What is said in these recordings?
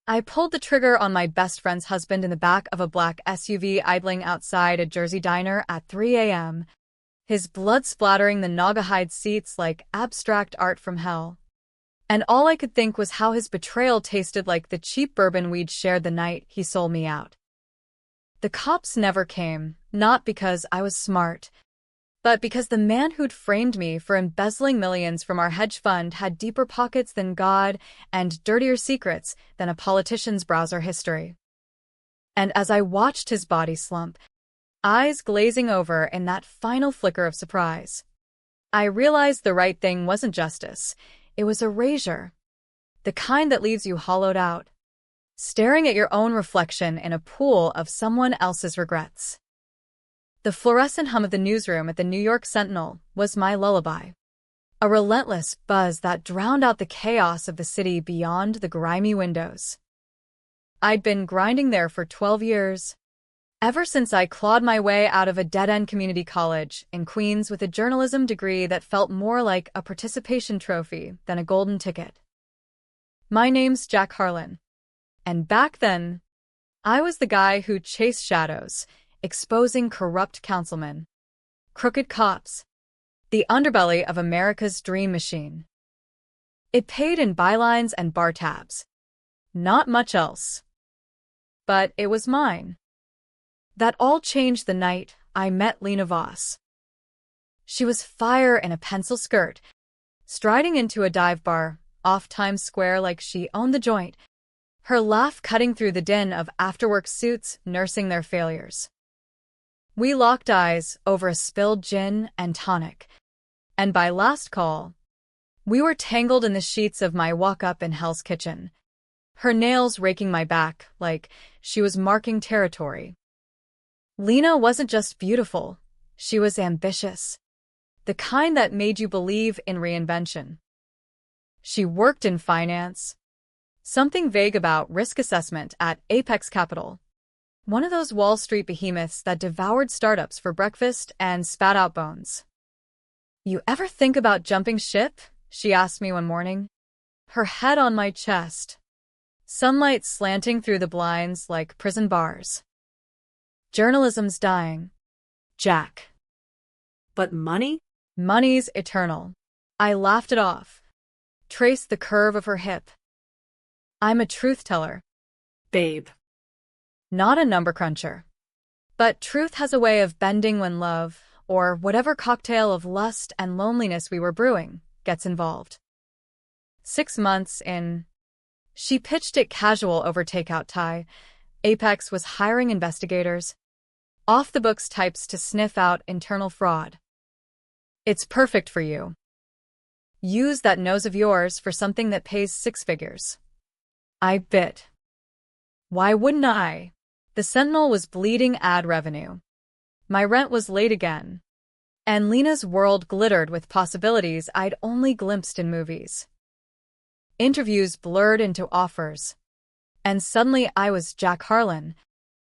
I pulled the trigger on my best friend's husband in the back of a black SUV idling outside a Jersey diner at 3 a.m., his blood splattering the Naugahyde seats like abstract art from hell. And all I could think was how his betrayal tasted like the cheap bourbon we'd shared the night he sold me out. The cops never came, not because I was smart, but because the man who'd framed me for embezzling millions from our hedge fund had deeper pockets than God and dirtier secrets than a politician's browser history. And as I watched his body slump, eyes glazing over in that final flicker of surprise, I realized the right thing wasn't justice. It was erasure, the kind that leaves you hollowed out, staring at your own reflection in a pool of someone else's regrets. The fluorescent hum of the newsroom at the New York Sentinel was my lullaby, a relentless buzz that drowned out the chaos of the city beyond the grimy windows. I'd been grinding there for 12 years, ever since I clawed my way out of a dead-end community college in Queens with a journalism degree that felt more like a participation trophy than a golden ticket. My name's Jack Harlan, and back then, I was the guy who chased shadows, exposing corrupt councilmen, crooked cops, the underbelly of America's dream machine. It paid in bylines and bar tabs. Not much else. But it was mine. That all changed the night I met Lena Voss. She was fire in a pencil skirt, striding into a dive bar off Times Square like she owned the joint, her laugh cutting through the din of after-work suits nursing their failures. We locked eyes over a spilled gin and tonic, and by last call, we were tangled in the sheets of my walk-up in Hell's Kitchen, her nails raking my back like she was marking territory. Lena wasn't just beautiful, she was ambitious, the kind that made you believe in reinvention. She worked in finance, something vague about risk assessment at Apex Capital, one of those Wall Street behemoths that devoured startups for breakfast and spat out bones. "You ever think about jumping ship?" she asked me one morning, her head on my chest, sunlight slanting through the blinds like prison bars. "Journalism's dying, Jack." But money? "Money's eternal." I laughed it off, traced the curve of her hip. "I'm a truth teller, Babe. not a number cruncher. But truth has a way of bending when love, or whatever cocktail of lust and loneliness we were brewing, gets involved." 6 months in, she pitched it casual over takeout Thai. Apex was hiring investigators, off-the-books types to sniff out internal fraud. "It's perfect for you. Use that nose of yours for something that pays 6 figures." I bit. Why wouldn't I? The Sentinel was bleeding ad revenue. My rent was late again, and Lena's world glittered with possibilities I'd only glimpsed in movies. Interviews blurred into offers, and suddenly I was Jack Harlan,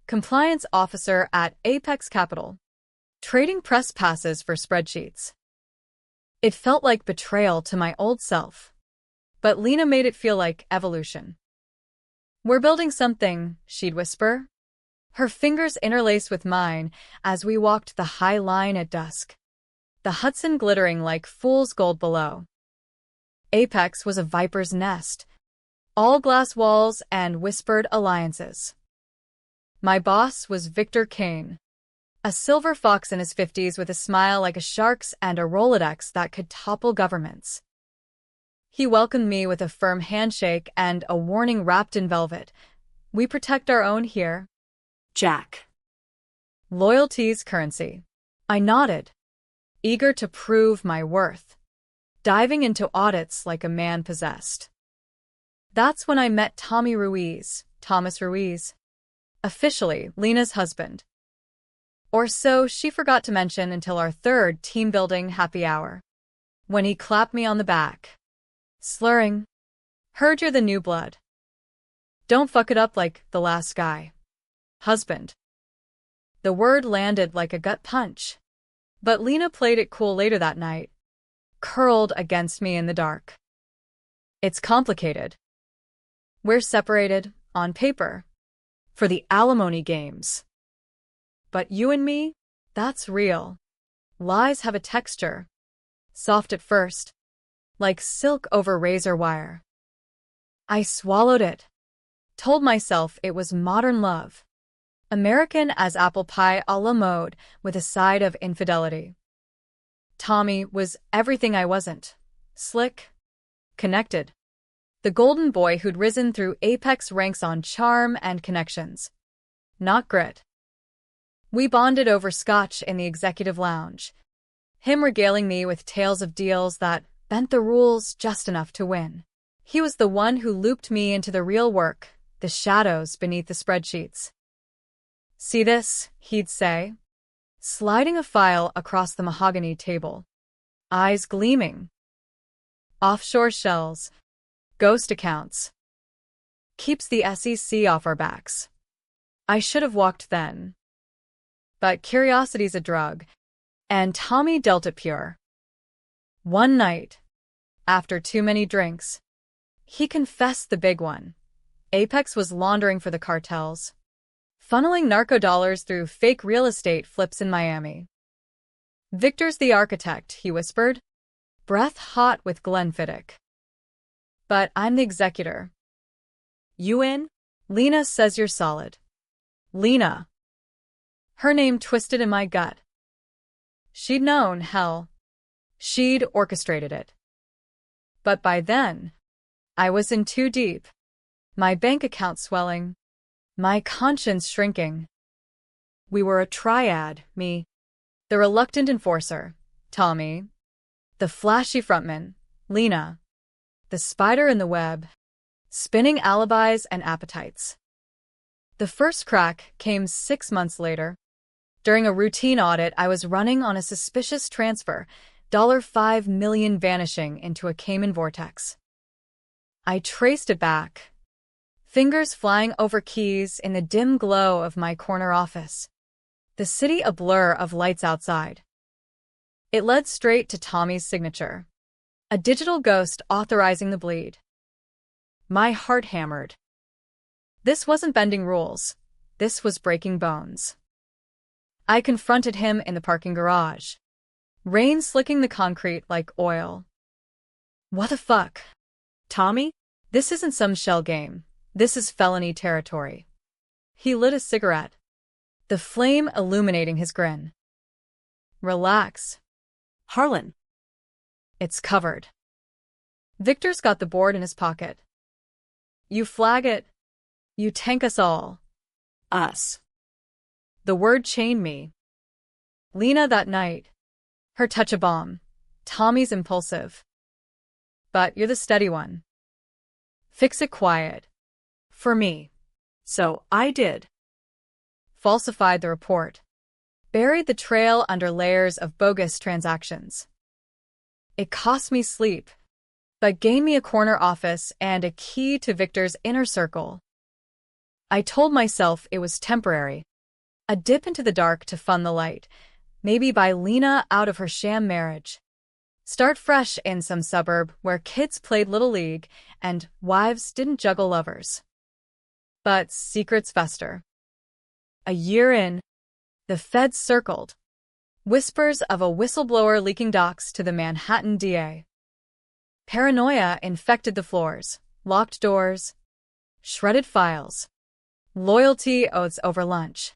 compliance officer at Apex Capital, trading press passes for spreadsheets. It felt like betrayal to my old self, but Lena made it feel like evolution. "We're building something," she'd whisper, her fingers interlaced with mine as we walked the High Line at dusk, the Hudson glittering like fool's gold below. Apex was a viper's nest, all glass walls and whispered alliances. My boss was Victor Kane, a silver fox in his 50s with a smile like a shark's and a Rolodex that could topple governments. He welcomed me with a firm handshake and a warning wrapped in velvet. "We protect our own here, Jack." Loyalty's currency." I nodded, eager to prove my worth, diving into audits like a man possessed. That's when I met Thomas Ruiz, officially Lena's husband. Or so she forgot to mention until our third team-building happy hour, when he clapped me on the back, slurring, "Heard you're the new blood. Don't fuck it up like the last guy, husband." The word landed like a gut punch, but Lena played it cool later that night, curled against me in the dark. "It's complicated. We're separated, on paper, for the alimony games. But you and me, that's real. Lies have a texture, soft at first, like silk over razor wire. I swallowed it, told myself it was modern love, American as apple pie a la mode with a side of infidelity. Tommy was everything I wasn't. Slick, connected. The golden boy who'd risen through apex ranks on charm and connections. Not grit. We bonded over scotch in the executive lounge, him regaling me with tales of deals that bent the rules just enough to win. He was the one who looped me into the real work, the shadows beneath the spreadsheets. See this, he'd say, sliding a file across the mahogany table, eyes gleaming. Offshore shells, ghost accounts. Keeps the SEC off our backs. I should have walked then. But curiosity's a drug, and Tommy dealt it pure. One night, after too many drinks, he confessed the big one. Apex was laundering for the cartels, funneling narco dollars through fake real estate flips in Miami. Victor's the architect, he whispered, breath hot with Glenfiddich. But I'm the executor. You in? Lena says you're solid. Lena. Her name twisted in my gut. She'd known, hell. She'd orchestrated it. But by then, I was in too deep. My bank account swelling. My conscience shrinking. We were a triad, me. The reluctant enforcer, Tommy. The flashy frontman, Lena. The spider in the web, spinning alibis and appetites. The first crack came 6 months later. During a routine audit, I was running on a suspicious transfer, $5 million vanishing into a Cayman vortex. I traced it back, fingers flying over keys in the dim glow of my corner office, the city a blur of lights outside. It led straight to Tommy's signature, a digital ghost authorizing the bleed. My heart hammered. This wasn't bending rules. This was breaking bones. I confronted him in the parking garage, rain slicking the concrete like oil. What the fuck? Tommy? This isn't some shell game. This is felony territory. He lit a cigarette, the flame illuminating his grin. Relax. Harlan. It's covered. Victor's got the board in his pocket. You flag it. You tank us all. Us. The word chained me. Lena that night. Her touch a bomb. Tommy's impulsive. But you're the steady one. Fix it quiet. For me. So I did. Falsified the report. Buried the trail under layers of bogus transactions. It cost me sleep, but gained me a corner office and a key to Victor's inner circle. I told myself it was temporary. A dip into the dark to fund the light, maybe buy Lena out of her sham marriage. Start fresh in some suburb where kids played Little League and wives didn't juggle lovers. But secrets fester. A year in, the feds circled. Whispers of a whistleblower leaking docs to the Manhattan DA. Paranoia infected the floors, locked doors, shredded files, loyalty oaths over lunch.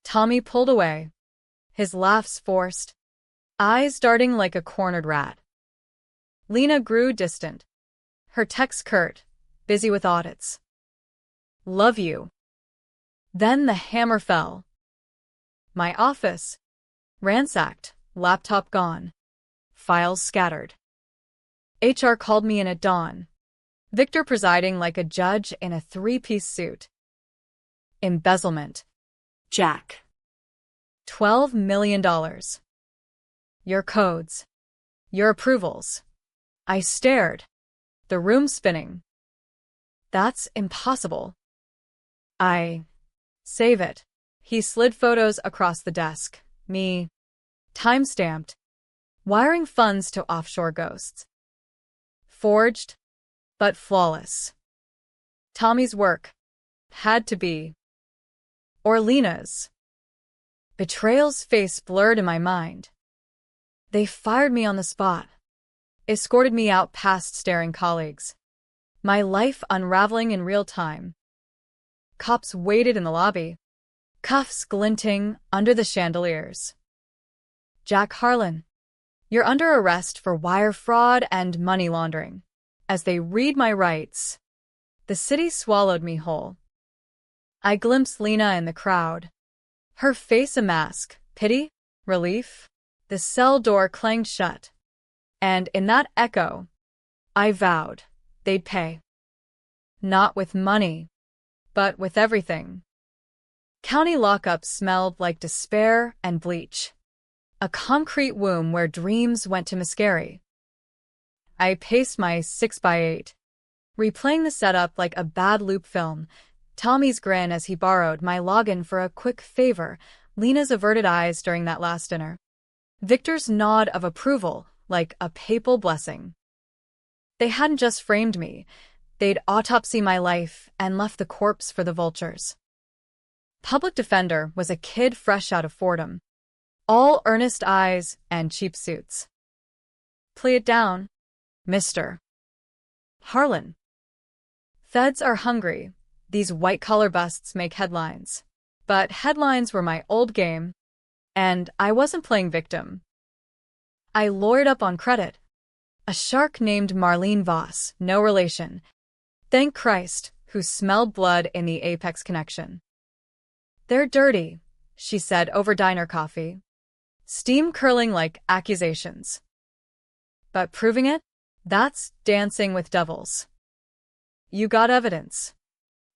Tommy pulled away, his laughs forced, eyes darting like a cornered rat. Lena grew distant, her texts curt, busy with audits. Love you. Then the hammer fell. My office, ransacked, laptop gone, files scattered. HR called me in at dawn, Victor presiding like a judge in a 3-piece suit. Embezzlement. Jack. $12 million. Your codes. Your approvals. I stared, the room spinning. That's impossible. Save it. He slid photos across the desk. Me. Time-stamped. Wiring funds to offshore ghosts. Forged, but flawless. Tommy's work. Had to be. Or Lena's. Betrayal's face blurred in my mind. They fired me on the spot. Escorted me out past staring colleagues. My life unraveling in real time. Cops waited in the lobby. Cuffs glinting under the chandeliers. Jack Harlan, you're under arrest for wire fraud and money laundering. As they read my rights, the city swallowed me whole. I glimpsed Lena in the crowd. Her face a mask, pity, relief. The cell door clanged shut. And in that echo, I vowed they'd pay. Not with money, but with everything. County lockup smelled like despair and bleach. A concrete womb where dreams went to miscarry. I paced my 6x8, replaying the setup like a bad loop film. Tommy's grin as he borrowed my login for a quick favor, Lena's averted eyes during that last dinner. Victor's nod of approval, like a papal blessing. They hadn't just framed me, they'd autopsy my life and left the corpse for the vultures. Public defender was a kid fresh out of Fordham. All earnest eyes and cheap suits. Play it down, Mr. Harlan. Feds are hungry. These white-collar busts make headlines. But headlines were my old game, and I wasn't playing victim. I lawyered up on credit. A shark named Marlene Voss, no relation. Thank Christ, who smelled blood in the Apex connection. They're dirty, she said over diner coffee. Steam curling like accusations. But proving it? That's dancing with devils. You got evidence.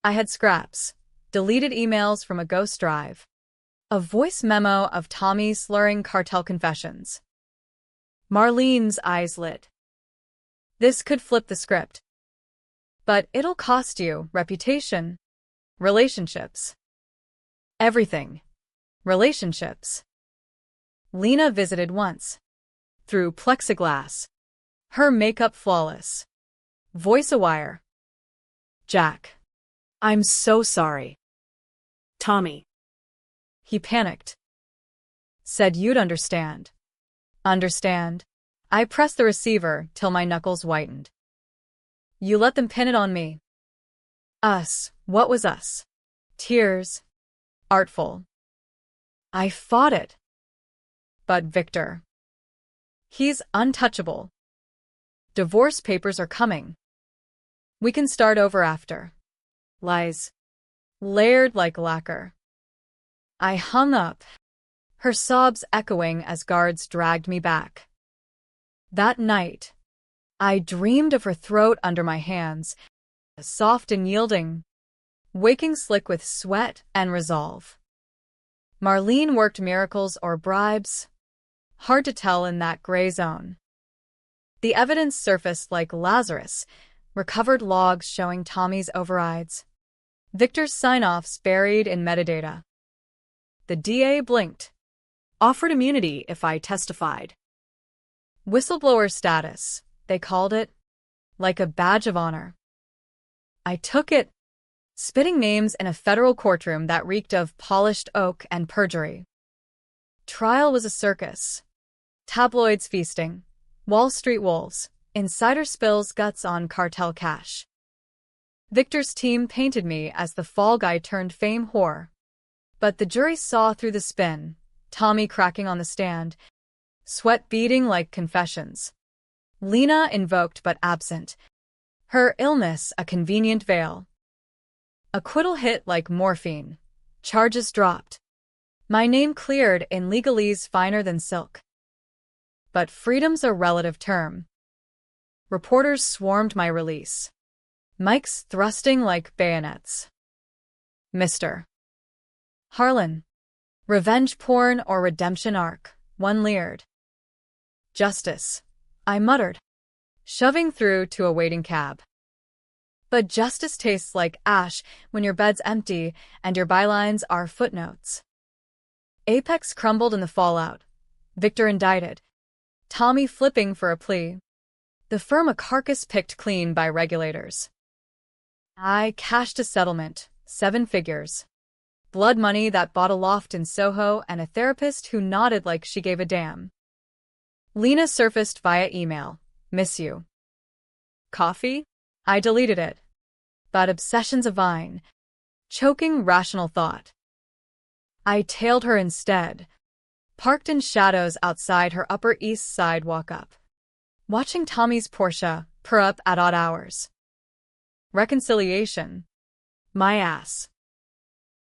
I had scraps, deleted emails from a ghost drive, a voice memo of Tommy slurring cartel confessions. Marlene's eyes lit. This could flip the script. But it'll cost you reputation, relationships. Everything. Relationships. Lena visited once. Through plexiglass. Her makeup flawless. Voice a wire. Jack. I'm so sorry. Tommy. He panicked. Said you'd understand. Understand. I pressed the receiver till my knuckles whitened. You let them pin it on me. Us. What was us? Tears. Artful. I fought it. But Victor. He's untouchable. Divorce papers are coming. We can start over after. Lies. Layered like lacquer. I hung up, her sobs echoing as guards dragged me back. That night, I dreamed of her throat under my hands, soft and yielding, waking slick with sweat and resolve. Marlene worked miracles or bribes. Hard to tell in that gray zone. The evidence surfaced like Lazarus, recovered logs showing Tommy's overrides. Victor's sign-offs buried in metadata. The DA blinked. Offered immunity if I testified. Whistleblower status, they called it, like a badge of honor. I took it, spitting names in a federal courtroom that reeked of polished oak and perjury. Trial was a circus. Tabloids feasting, Wall Street wolves, insider spills guts on cartel cash. Victor's team painted me as the fall guy turned fame whore. But the jury saw through the spin, Tommy cracking on the stand, sweat beading like confessions. Lena invoked but absent. Her illness a convenient veil. Acquittal hit like morphine. Charges dropped. My name cleared in legalese finer than silk. But freedom's a relative term. Reporters swarmed my release. Mics thrusting like bayonets. Mr. Harlan. Revenge porn or redemption arc, one leered. Justice, I muttered, shoving through to a waiting cab. But justice tastes like ash when your bed's empty and your bylines are footnotes. Apex crumbled in the fallout. Victor indicted. Tommy flipping for a plea. The firm a carcass picked clean by regulators. I cashed a settlement, 7 figures. Blood money that bought a loft in Soho and a therapist who nodded like she gave a damn. Lena surfaced via email. Miss you. Coffee? I deleted it. But obsession's a vine. Choking rational thought. I tailed her instead. Parked in shadows outside her Upper East Side walk-up. Watching Tommy's Porsche purr up at odd hours. Reconciliation. My ass.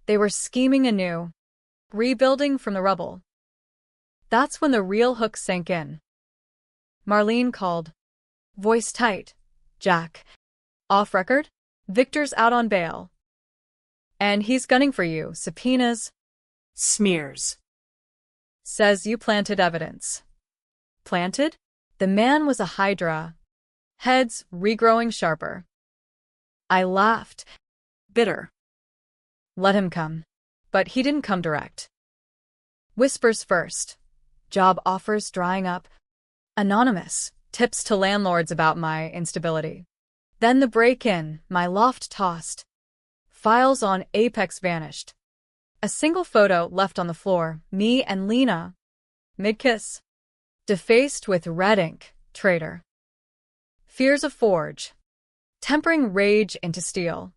They were scheming anew. Rebuilding from the rubble. That's when the real hook sank in. Marlene called. Voice tight. Jack. Off record? Victor's out on bail. And he's gunning for you, subpoenas. Smears. Says you planted evidence. Planted? The man was a hydra. Heads regrowing sharper. I laughed. Bitter. Let him come. But he didn't come direct. Whispers first. Job offers drying up. Anonymous. Tips to landlords about my instability. Then the break-in, my loft tossed. Files on Apex vanished. A single photo left on the floor, me and Lena. Mid-kiss. Defaced with red ink, traitor. Fears a forge. Tempering rage into steel.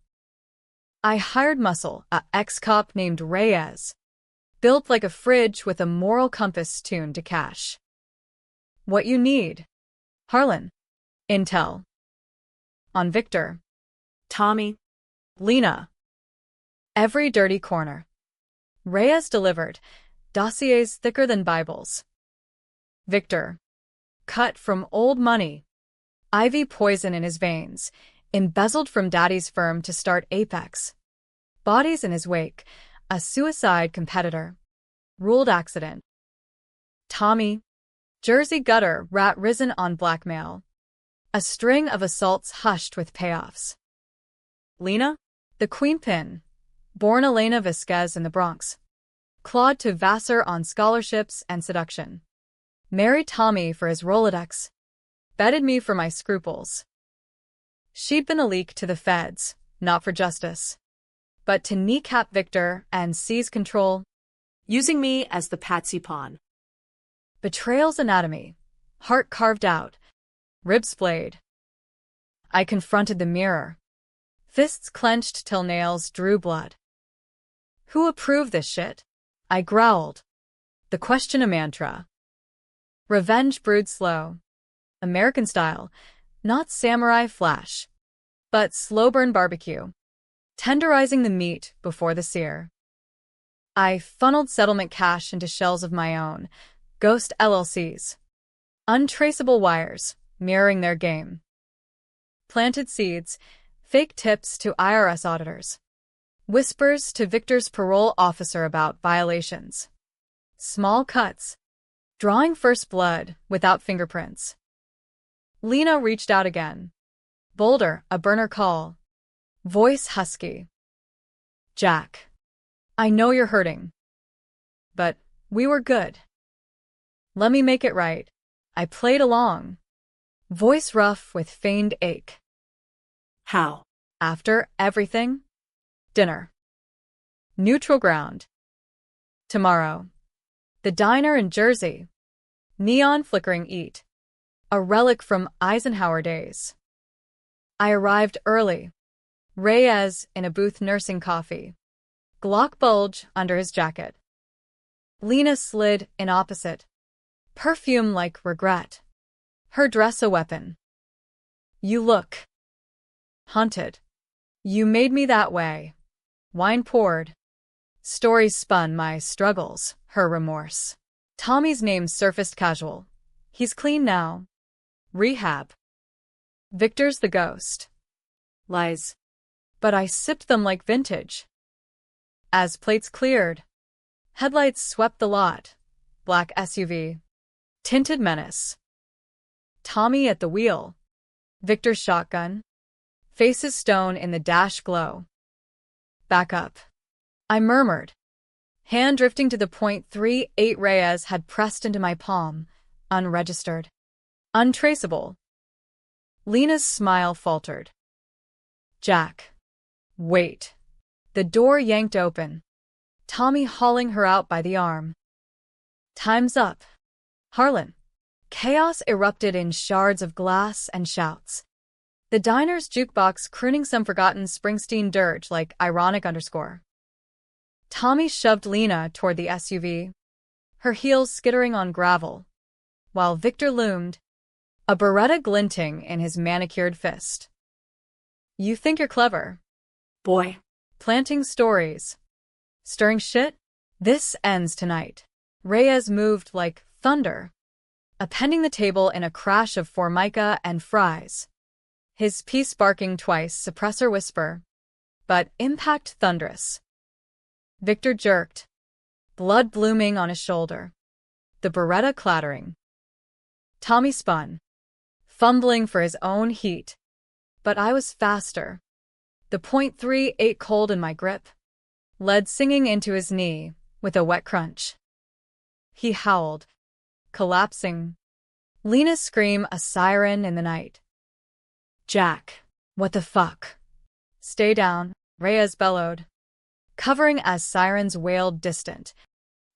I hired muscle, a ex-cop named Reyes. Built like a fridge with a moral compass tuned to cash. What you need. Harlan. Intel. On Victor. Tommy. Lena. Every dirty corner. Reyes delivered. Dossiers thicker than Bibles. Victor. Cut from old money. IV poison in his veins. Embezzled from Daddy's firm to start Apex. Bodies in his wake. A suicide competitor. Ruled accident. Tommy. Jersey gutter rat risen on blackmail. A string of assaults hushed with payoffs. Lena. The queen pin. Born Elena Vasquez in the Bronx. Clawed to Vassar on scholarships and seduction. Married Tommy for his Rolodex. Betted me for my scruples. She'd been a leak to the feds, not for justice. But to kneecap Victor and seize control. Using me as the patsy pawn. Betrayal's anatomy. Heart carved out. Ribs splayed. I confronted the mirror. Fists clenched till nails drew blood. Who approved this shit? I growled. The question a mantra. Revenge brewed slow. American style, not samurai flash. But slow burn barbecue. Tenderizing the meat before the sear. I funneled settlement cash into shells of my own. Ghost LLCs. Untraceable wires, mirroring their game. Planted seeds, fake tips to IRS auditors. Whispers to Victor's parole officer about violations. Small cuts. Drawing first blood without fingerprints. Lena reached out again. Bolder, a burner call. Voice husky. Jack. I know you're hurting. But we were good. Let me make it right. I played along. Voice rough with feigned ache. How? After everything? Dinner. Neutral ground. Tomorrow. The diner in Jersey. Neon flickering eat. A relic from Eisenhower days. I arrived early. Reyes in a booth nursing coffee. Glock bulge under his jacket. Lena slid in opposite. Perfume like regret. Her dress a weapon. You look haunted. You made me that way. Wine poured. Stories spun my struggles, her remorse. Tommy's name surfaced casual. He's clean now. Rehab. Victor's the ghost. Lies. But I sipped them like vintage. As plates cleared. Headlights swept the lot. Black SUV. Tinted menace. Tommy at the wheel. Victor's shotgun. Faces stone in the dash glow. Back up. I murmured. Hand drifting to the .38 Reyes had pressed into my palm. Unregistered. Untraceable. Lena's smile faltered. Jack. Wait. The door yanked open, Tommy hauling her out by the arm. Time's up. Harlan. Chaos erupted in shards of glass and shouts. The diner's jukebox crooning some forgotten Springsteen dirge like ironic underscore. Tommy shoved Lena toward the SUV, her heels skittering on gravel, while Victor loomed, a Beretta glinting in his manicured fist. You think you're clever? Boy. Planting stories. Stirring shit? This ends tonight. Reyes moved like thunder, appending the table in a crash of formica and fries. His piece barking twice, suppressor whisper, but impact thunderous. Victor jerked, blood blooming on his shoulder, the Beretta clattering. Tommy spun, fumbling for his own heat, but I was faster. The .38 cold in my grip, lead singing into his knee with a wet crunch. He howled, collapsing. Lena's scream a siren in the night. Jack, what the fuck? Stay down, Reyes bellowed, covering as sirens wailed distant.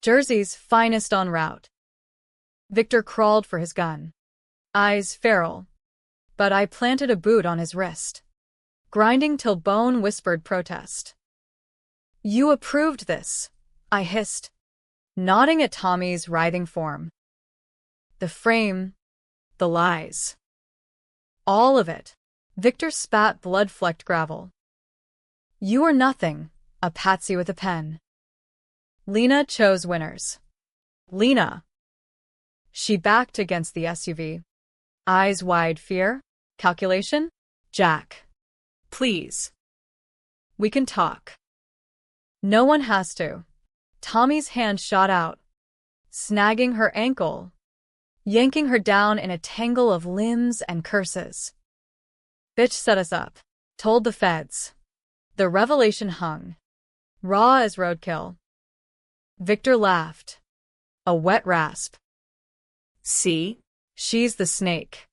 Jersey's finest en route. Victor crawled for his gun, eyes feral, but I planted a boot on his wrist, grinding till bone whispered protest. You approved this, I hissed, nodding at Tommy's writhing form. The frame, the lies. All of it. Victor spat blood-flecked gravel. You are nothing, a patsy with a pen. Lena chose winners. Lena. She backed against the SUV. Eyes wide fear? Calculation? Jack. Please. We can talk. No one has to. Tommy's hand shot out, snagging her ankle, yanking her down in a tangle of limbs and curses. Bitch set us up. Told the feds. The revelation hung, raw as roadkill. Victor laughed. A wet rasp. See? She's the snake.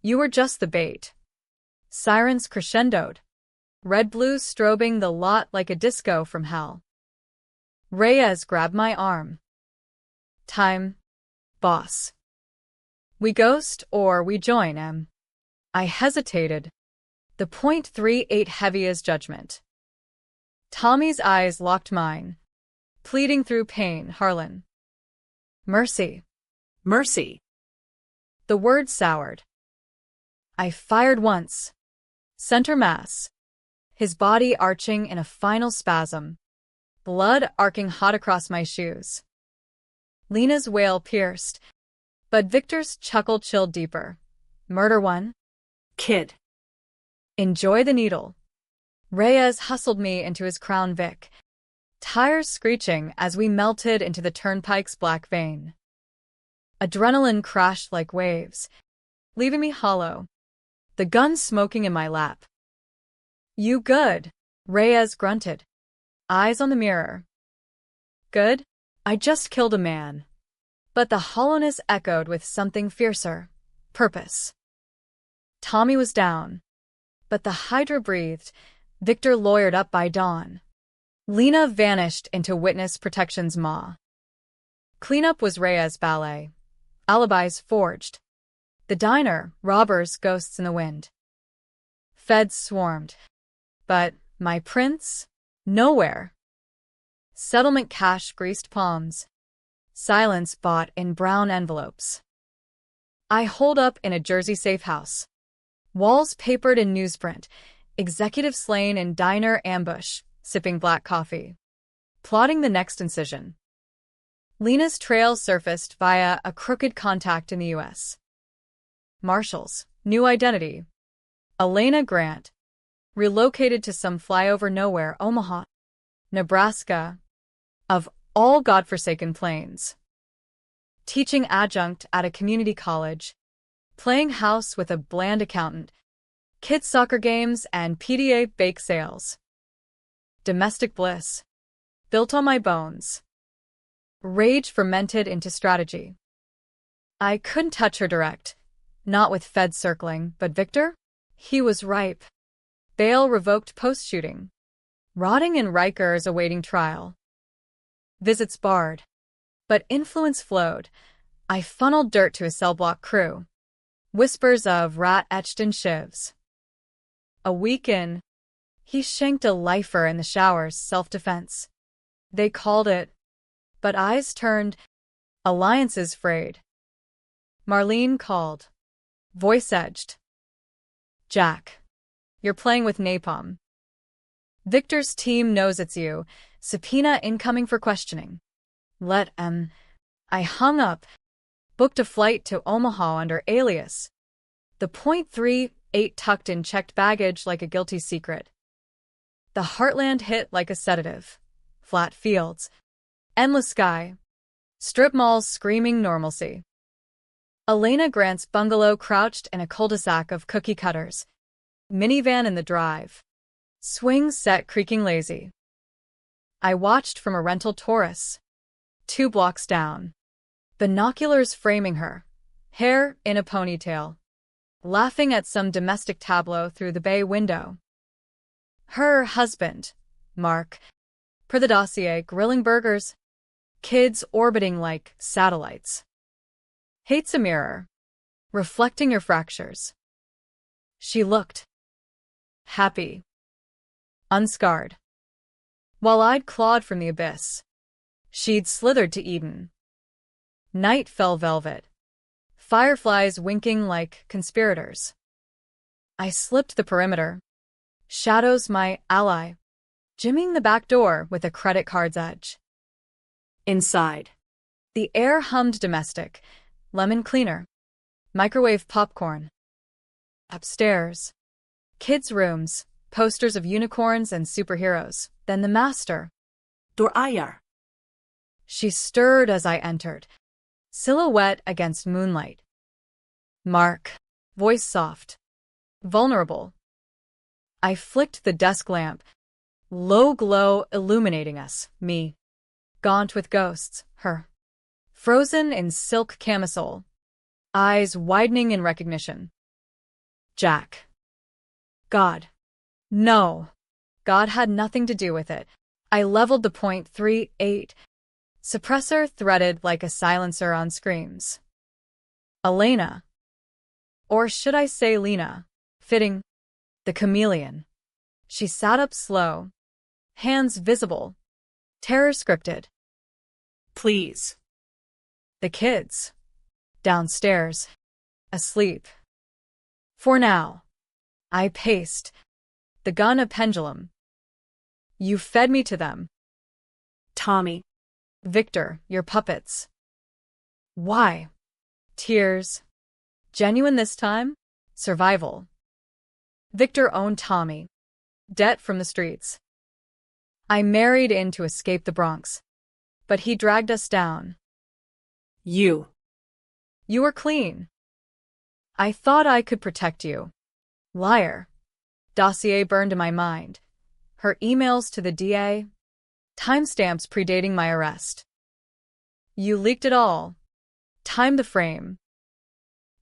You were just the bait. Sirens crescendoed, red-blues strobing the lot like a disco from hell. Reyes grabbed my arm. Time, boss. We ghost or we join, Em. I hesitated. The .38 heavy as judgment. Tommy's eyes locked mine, pleading through pain. Harlan. Mercy. Mercy. The word soured. I fired once. Center mass. His body arching in a final spasm, blood arcing hot across my shoes. Lena's wail pierced, but Victor's chuckle chilled deeper. Murder one? Kid. Enjoy the needle. Reyes hustled me into his Crown Vic, tires screeching as we melted into the turnpike's black vein. Adrenaline crashed like waves, leaving me hollow, the gun smoking in my lap. You good? Reyes grunted, eyes on the mirror. Good? I just killed a man. But the hollowness echoed with something fiercer. Purpose. Tommy was down, but the Hydra breathed, Victor lawyered up by dawn. Lena vanished into witness protection's maw. Cleanup was Reyes' ballet. Alibis forged. The diner, robbers, ghosts in the wind. Feds swarmed. But my prince? Nowhere. Settlement cash greased palms. Silence bought in brown envelopes. I holed up in a Jersey safe house. Walls papered in newsprint. Executive slain in diner ambush, sipping black coffee. Plotting the next incision. Lena's trail surfaced via a crooked contact in the U.S. Marshals, new identity. Elena Grant. Relocated to some flyover nowhere, Omaha, Nebraska, of all godforsaken plains. Teaching adjunct at a community college. Playing house with a bland accountant. Kids' soccer games and PDA bake sales. Domestic bliss. Built on my bones. Rage fermented into strategy. I couldn't touch her direct. Not with feds circling, but Victor? He was ripe. Bail revoked post-shooting. Rotting in Rikers awaiting trial. Visits barred. But influence flowed. I funneled dirt to a cell block crew. Whispers of rat etched in shivs. A week in, he shanked a lifer in the showers, self-defense. They called it, but eyes turned, alliances frayed. Marlene called. Voice edged. Jack, you're playing with napalm. Victor's team knows it's you. Subpoena incoming for questioning. Let M. I hung up. Booked a flight to Omaha under alias. The .38 tucked in checked baggage like a guilty secret. The heartland hit like a sedative. Flat fields. Endless sky. Strip malls screaming normalcy. Elena Grant's bungalow crouched in a cul-de-sac of cookie cutters. Minivan in the drive. Swing set creaking lazy. I watched from a rental Taurus. 2 blocks down. Binoculars framing her. Hair in a ponytail. Laughing at some domestic tableau through the bay window. Her husband, Mark, per the dossier, grilling burgers. Kids orbiting like satellites. Hates a mirror. Reflecting your fractures. She looked happy. Unscarred. While I'd clawed from the abyss, she'd slithered to Eden. Night fell velvet. Fireflies winking like conspirators. I slipped the perimeter. Shadows my ally. Jimmying the back door with a credit card's edge. Inside. The air hummed domestic. Lemon cleaner. Microwave popcorn. Upstairs. Kids' rooms. Posters of unicorns and superheroes. Then the master. Dorayar. She stirred as I entered. Silhouette against moonlight. Mark. Voice soft. Vulnerable. I flicked the desk lamp. Low glow illuminating us, me. Gaunt with ghosts, her. Frozen in silk camisole. Eyes widening in recognition. Jack. God. No. God had nothing to do with it. I leveled the .38. Suppressor threaded like a silencer on screams. Elena. Or should I say Lena? Fitting. The chameleon. She sat up slow. Hands visible. Terror scripted. Please. The kids. Downstairs. Asleep. For now. I paced. The gun a pendulum. You fed me to them. Tommy. Victor, your puppets. Why? Tears. Genuine this time? Survival. Victor owned Tommy. Debt from the streets. I married in to escape the Bronx. But he dragged us down. You. You were clean. I thought I could protect you. Liar. Dossier burned in my mind. Her emails to the DA. Timestamps predating my arrest. You leaked it all. Timed the frame.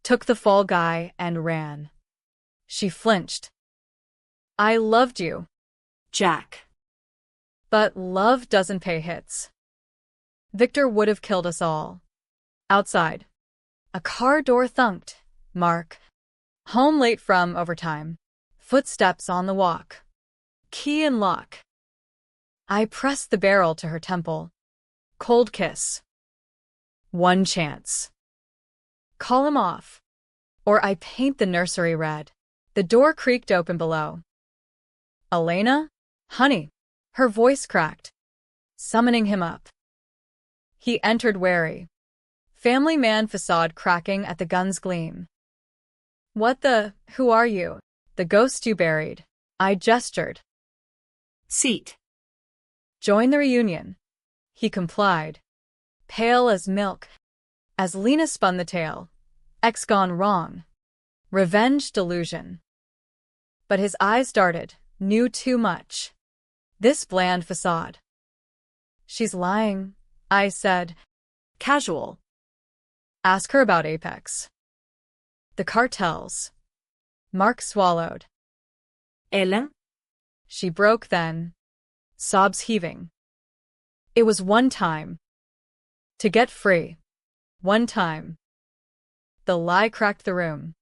Took the fall guy and ran. She flinched. I loved you. Jack. But love doesn't pay hits. Victor would have killed us all. Outside. A car door thunked. Mark. Home late from overtime. Footsteps on the walk. Key and lock. I pressed the barrel to her temple. Cold kiss. One chance. Call him off. Or I paint the nursery red. The door creaked open below. Elena? Honey. Her voice cracked. Summoning him up. He entered wary. Family man facade cracking at the gun's gleam. What the? Who are you? The ghost you buried. I gestured. Seat. Join the reunion. He complied. Pale as milk. As Lena spun the tale. X gone wrong. Revenge delusion. But his eyes darted. Knew too much. This bland facade. She's lying, I said. Casual. Ask her about Apex. The cartels. Mark swallowed. Ellen? She broke then, sobs heaving. It was one time. To get free. One time. The lie cracked the room.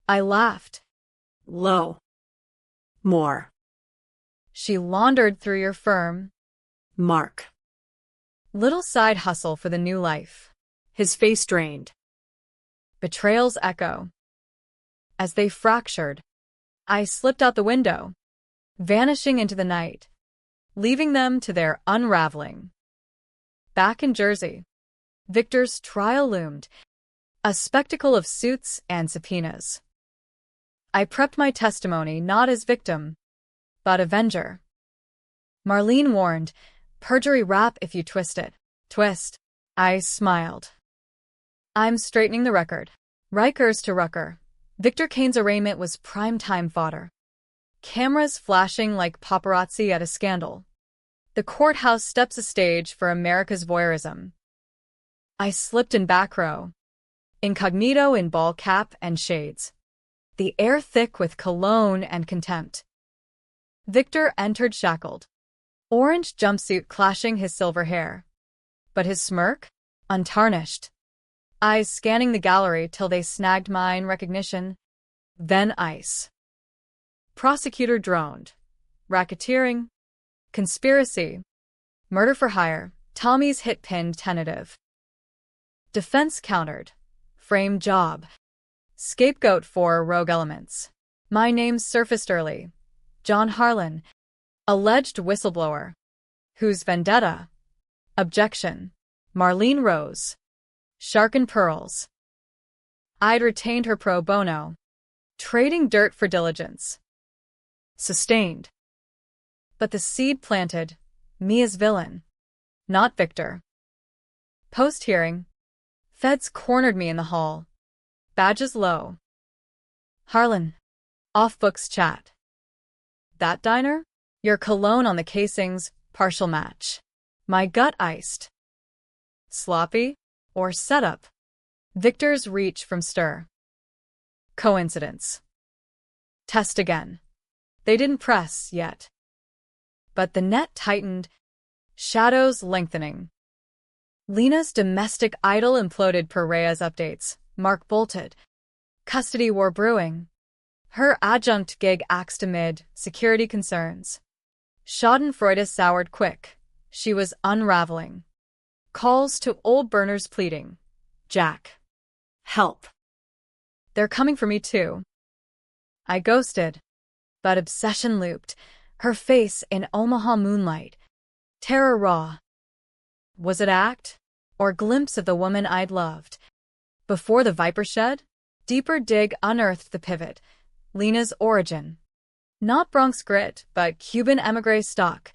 I laughed. Low. More. She laundered through your firm. Mark. Little side hustle for the new life. His face drained. Betrayal's echo. As they fractured, I slipped out the window, vanishing into the night, leaving them to their unraveling. Back in Jersey, Victor's trial loomed, a spectacle of suits and subpoenas. I prepped my testimony not as victim, but avenger. Marlene warned, perjury rap if you twist it. Twist. I smiled. I'm straightening the record. Rikers to Rucker. Victor Kane's arraignment was prime-time fodder. Cameras flashing like paparazzi at a scandal. The courthouse steps a stage for America's voyeurism. I slipped in back row, incognito in ball cap and shades, the air thick with cologne and contempt. Victor entered shackled, orange jumpsuit clashing his silver hair, but his smirk, untarnished. Eyes scanning the gallery till they snagged mine recognition, then ice. Prosecutor droned. Racketeering. Conspiracy. Murder for hire. Tommy's hit pinned tentative. Defense countered. Frame job. Scapegoat for rogue elements. My name surfaced early. John Harlan. Alleged whistleblower. Whose vendetta? Objection. Marlene Rose. Shark and pearls. I'd retained her pro bono. Trading dirt for diligence. Sustained. But the seed planted, me as villain. Not Victor. Post-hearing, feds cornered me in the hall. Badges low. Harlan. Off-books chat. That diner? Your cologne on the casings, partial match. My gut iced. Sloppy? Or setup? Victor's reach from stir. Coincidence. Test again. They didn't press yet. But the net tightened, shadows lengthening. Lena's domestic idol imploded per Rhea's updates. Mark bolted. Custody war brewing. Her adjunct gig axed amid security concerns. Schadenfreude soured quick. She was unraveling. Calls to old burners pleading. Jack. Help. They're coming for me too. I ghosted. But obsession looped. Her face in Omaha moonlight. Terror raw. Was it act? Or glimpse of the woman I'd loved? Before the viper shed? Deeper dig unearthed the pivot. Lena's origin. Not Bronx grit, but Cuban emigre stock.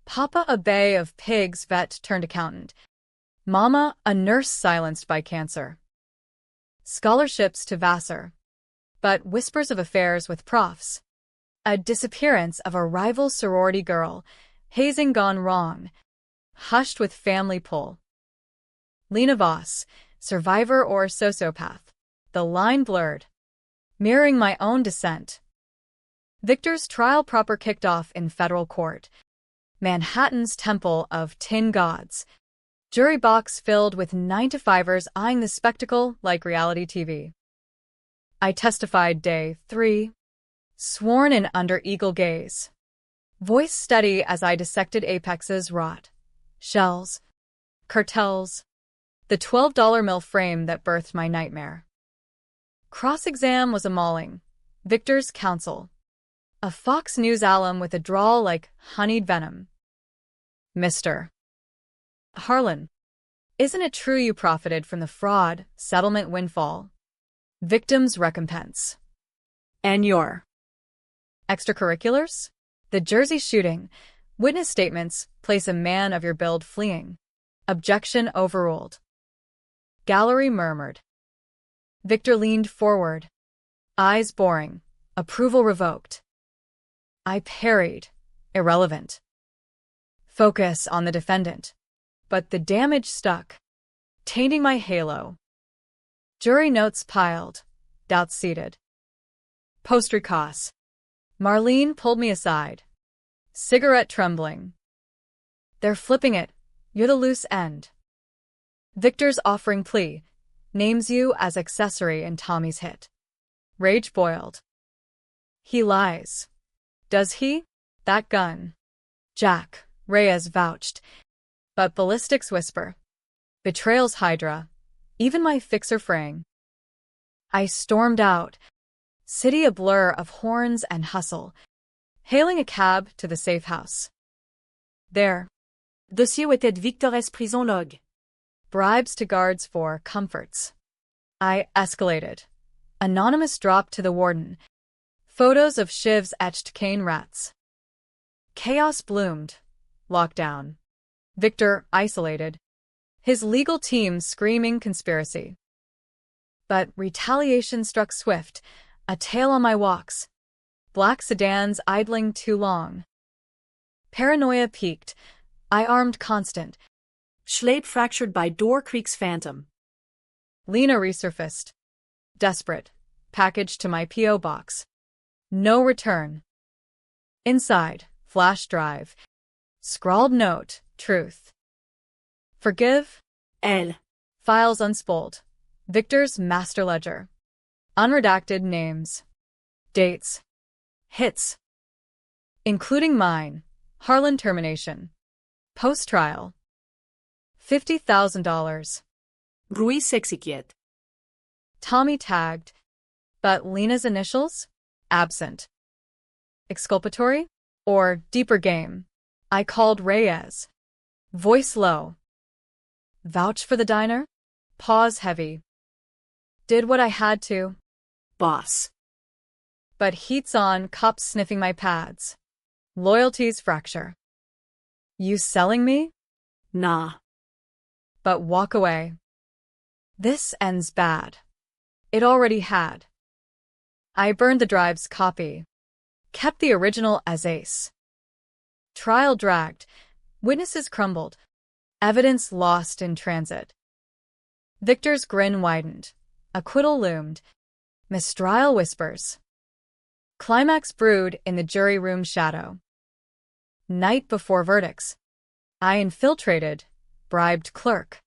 Papa a bay of pigs vet turned accountant. Mama a nurse silenced by cancer. Scholarships to Vassar. But whispers of affairs with profs. A disappearance of a rival sorority girl. Hazing gone wrong. Hushed with family pull. Lena Voss, survivor or sociopath. The line blurred. Mirroring my own descent. Victor's trial proper kicked off in federal court. Manhattan's temple of tin gods. Jury box filled with 9-to-5ers eyeing the spectacle like reality TV. I testified day 3. Sworn in under eagle gaze. Voice steady as I dissected Apex's rot. Shells. Cartels. The $12 mill frame that birthed my nightmare. Cross-exam was a mauling. Victor's counsel. A Fox News alum with a drawl like honeyed venom. Mr. Harlan. Isn't it true you profited from the fraud, settlement windfall? Victim's recompense. And your extracurriculars? The Jersey shooting. Witness statements place a man of your build fleeing. Objection overruled. Gallery murmured. Victor leaned forward. Eyes boring. Approval revoked. I parried. Irrelevant. Focus on the defendant. But the damage stuck, tainting my halo. Jury notes piled, doubts seated. Post-recos. Marlene pulled me aside, cigarette trembling. They're flipping it. You're the loose end. Victor's offering plea names you as accessory in Tommy's hit. Rage boiled. He lies. Does he? That gun. Jack, Reyes vouched. But ballistics whisper. Betrayal's Hydra. Even my fixer fraying. I stormed out. City a blur of horns and hustle. Hailing a cab to the safe house. There. Dossier où était Victor's prison log. Bribes to guards for comforts. I escalated. Anonymous drop to the warden. Photos of Shiv's etched cane rats. Chaos bloomed. Lockdown. Victor isolated. His legal team screaming conspiracy. But retaliation struck swift, a tail on my walks. Black sedans idling too long. Paranoia peaked. I armed constant. Schlape fractured by Door Creek's phantom. Lena resurfaced. Desperate. Package to my P.O. box. No return. Inside. Flash drive. Scrawled note. Truth. Forgive. Elle. Files unspooled. Victor's master ledger. Unredacted names. Dates. Hits. Including mine. Harlan termination. Post-trial. $50,000. Rui s'exécute. Tommy tagged. But Lena's initials? Absent. Exculpatory? Or deeper game? I called Reyes. Voice low. Vouch for the diner? Pause heavy. Did what I had to. Boss. But heat's on, cops sniffing my pads. Loyalties fracture. You selling me? Nah. But walk away. This ends bad. It already had. I burned the drive's copy. Kept the original as ace. Trial dragged. Witnesses crumbled. Evidence lost in transit. Victor's grin widened. Acquittal loomed. Mistrial whispers. Climax brewed in the jury room shadow. Night before verdicts. I infiltrated. Bribed clerk.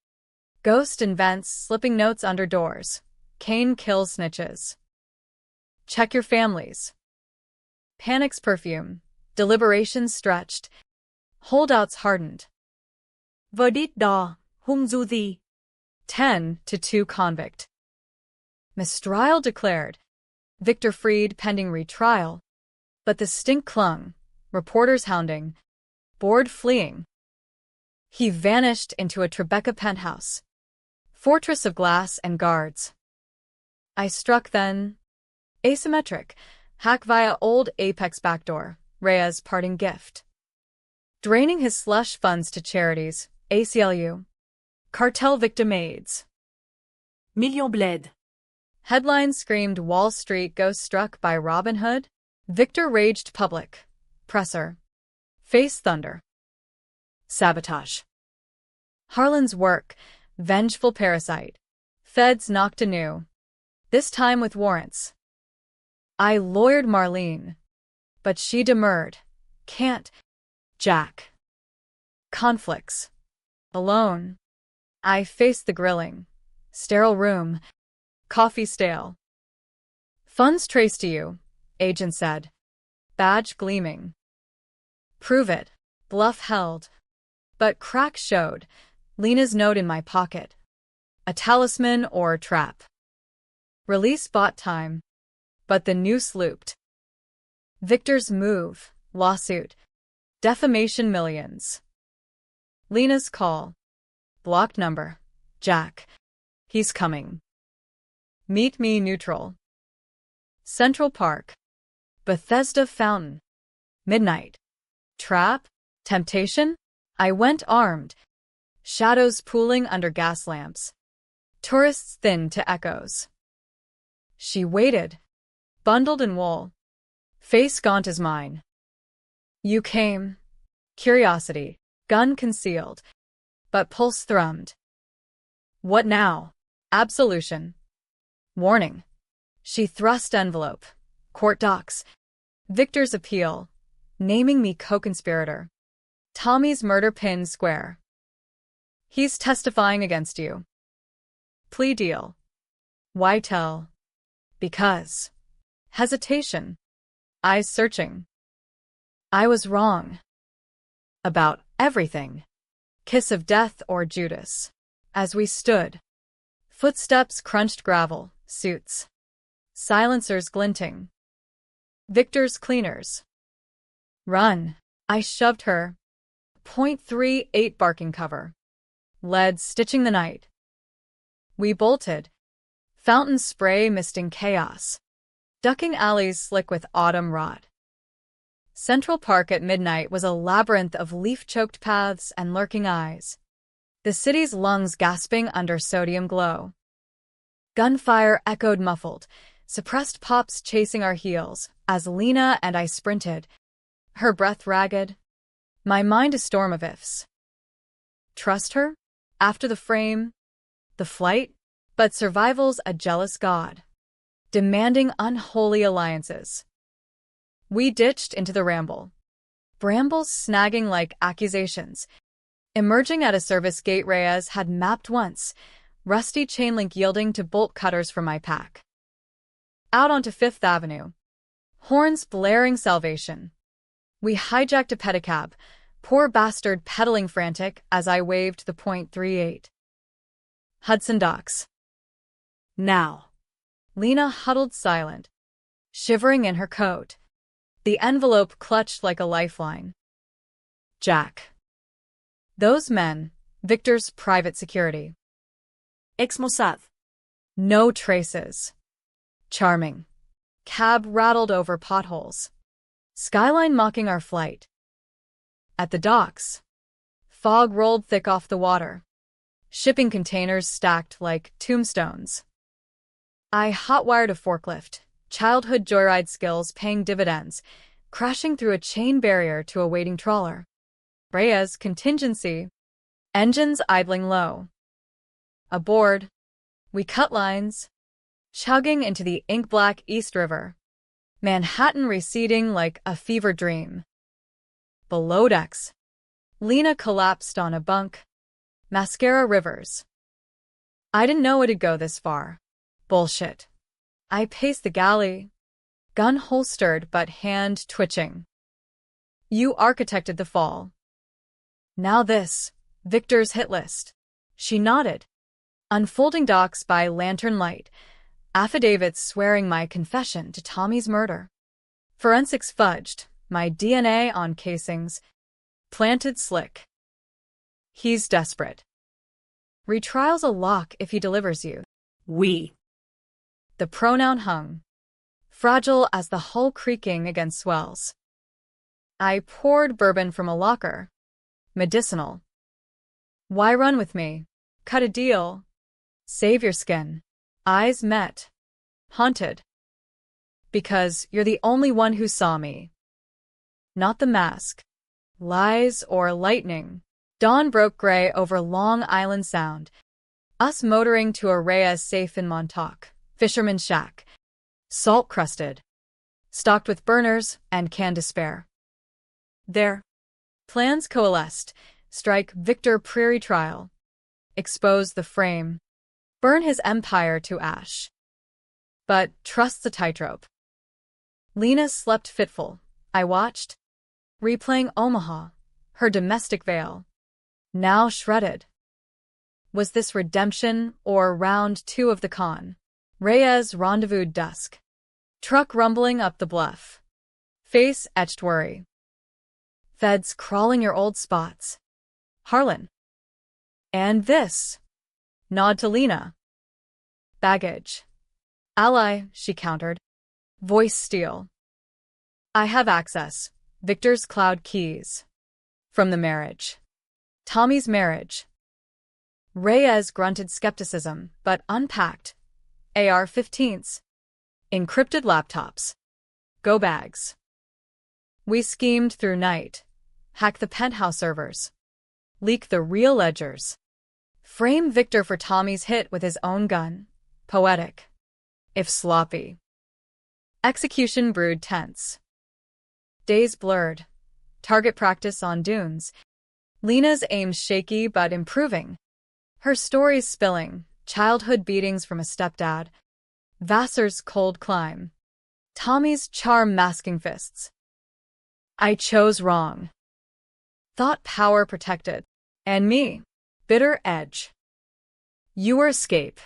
Ghost invents slipping notes under doors. Kane kills snitches. Check your families. Panic's perfume. Deliberations stretched. Holdouts hardened. Verdict da. Hung zu thee. 10-2 convict. Mistrial declared. Victor freed pending retrial. But the stink clung. Reporters hounding. Board fleeing. He vanished into a Tribeca penthouse. Fortress of glass and guards. I struck then. Asymmetric. Hack via old Apex backdoor. Reyes' parting gift. Draining his slush funds to charities. ACLU. Cartel victim aids. Million bled. Headlines screamed Wall Street ghost struck by Robin Hood. Victor raged public. Presser. Face thunder. Sabotage. Harlan's work. Vengeful parasite. Feds knocked anew. This time with warrants. I lawyered Marlene. But she demurred. Can't. Jack. Conflicts. Alone. I faced the grilling. Sterile room. Coffee stale. Funds traced to you, agent said. Badge gleaming. Prove it. Bluff held. But crack showed. Lena's note in my pocket. A talisman or trap. Release bought time. But the noose looped. Victor's move. Lawsuit. Defamation millions. Lena's call. Blocked number. Jack. He's coming. Meet me neutral. Central Park. Bethesda Fountain. Midnight. Trap? Temptation? I went armed. Shadows pooling under gas lamps. Tourists thin to echoes. She waited. Bundled in wool. Face gaunt as mine. You came. Curiosity. Gun concealed. But pulse thrummed. What now? Absolution. Warning. She thrust envelope. Court docs. Victor's appeal, naming me co-conspirator. Tommy's murder pinned square. He's testifying against you. Plea deal. Why tell? Because. Hesitation. Eyes searching. I was wrong. About everything. Kiss of death or Judas. As we stood. Footsteps crunched gravel, suits. Silencers glinting. Victor's cleaners. Run. I shoved her. .38 barking cover. Lead stitching the night. We bolted. Fountain spray misting chaos. Ducking alleys slick with autumn rot. Central Park at midnight was a labyrinth of leaf-choked paths and lurking eyes. The city's lungs gasping under sodium glow. Gunfire echoed muffled, suppressed pops chasing our heels as Lena and I sprinted, her breath ragged, my mind a storm of ifs. Trust her? After the frame? The flight? But survival's a jealous god, demanding unholy alliances. We ditched into the ramble. Brambles snagging like accusations. Emerging at a service gate Reyes had mapped once, rusty chain link yielding to bolt cutters from my pack. Out onto Fifth Avenue. Horns blaring salvation. We hijacked a pedicab, poor bastard pedaling frantic as I waved the .38. Hudson Docks. Now. Lena huddled silent, shivering in her coat. The envelope clutched like a lifeline. Jack. Those men, Victor's private security. Ex-Mossad. No traces. Charming. Cab rattled over potholes. Skyline mocking our flight. At the docks. Fog rolled thick off the water. Shipping containers stacked like tombstones. I hotwired a forklift, childhood joyride skills paying dividends, crashing through a chain barrier to a waiting trawler. Reyes contingency. Engines idling low. Aboard. We cut lines. Chugging into the ink-black East River. Manhattan receding like a fever dream. Below decks. Lena collapsed on a bunk. Mascara rivers. I didn't know it'd go this far. Bullshit. I paced the galley. Gun holstered but hand twitching. You architected the fall. Now this, Victor's hit list. She nodded. Unfolding docs by lantern light. Affidavits swearing my confession to Tommy's murder. Forensics fudged, my DNA on casings. Planted slick. He's desperate. Retrial's a lock if he delivers you. We. The pronoun hung. Fragile as the hull creaking against swells. I poured bourbon from a locker. Medicinal. Why run with me? Cut a deal. Save your skin. Eyes met. Haunted. Because you're the only one who saw me. Not the mask. Lies or lightning. Dawn broke gray over Long Island Sound. Us motoring to a Reyes safe in Montauk. Fisherman's shack. Salt-crusted. Stocked with burners and canned despair. There. Plans coalesced. Strike Victor Prairie trial. Expose the frame. Burn his empire to ash. But trust the tightrope. Lena slept fitful. I watched. Replaying Omaha. Her domestic veil. Now shredded. Was this redemption or round two of the con? Reyes rendezvoused dusk. Truck rumbling up the bluff. Face etched worry. Feds crawling your old spots. Harlan. And this. Nod to Lena. Baggage. Ally, she countered. Voice steel. I have access. Victor's cloud keys. From the marriage. Tommy's marriage. Reyes grunted skepticism, but unpacked. AR-15s. Encrypted laptops. Go bags. We schemed through night. Hack the penthouse servers. Leak the real ledgers. Frame Victor for Tommy's hit with his own gun. Poetic. If sloppy. Execution brewed tense. Days blurred. Target practice on dunes. Lena's aim shaky but improving. Her stories spilling. Childhood beatings from a stepdad. Vassar's cold climb. Tommy's charm masking fists. I chose wrong. Thought power protected. And me. Bitter edge. Your escape.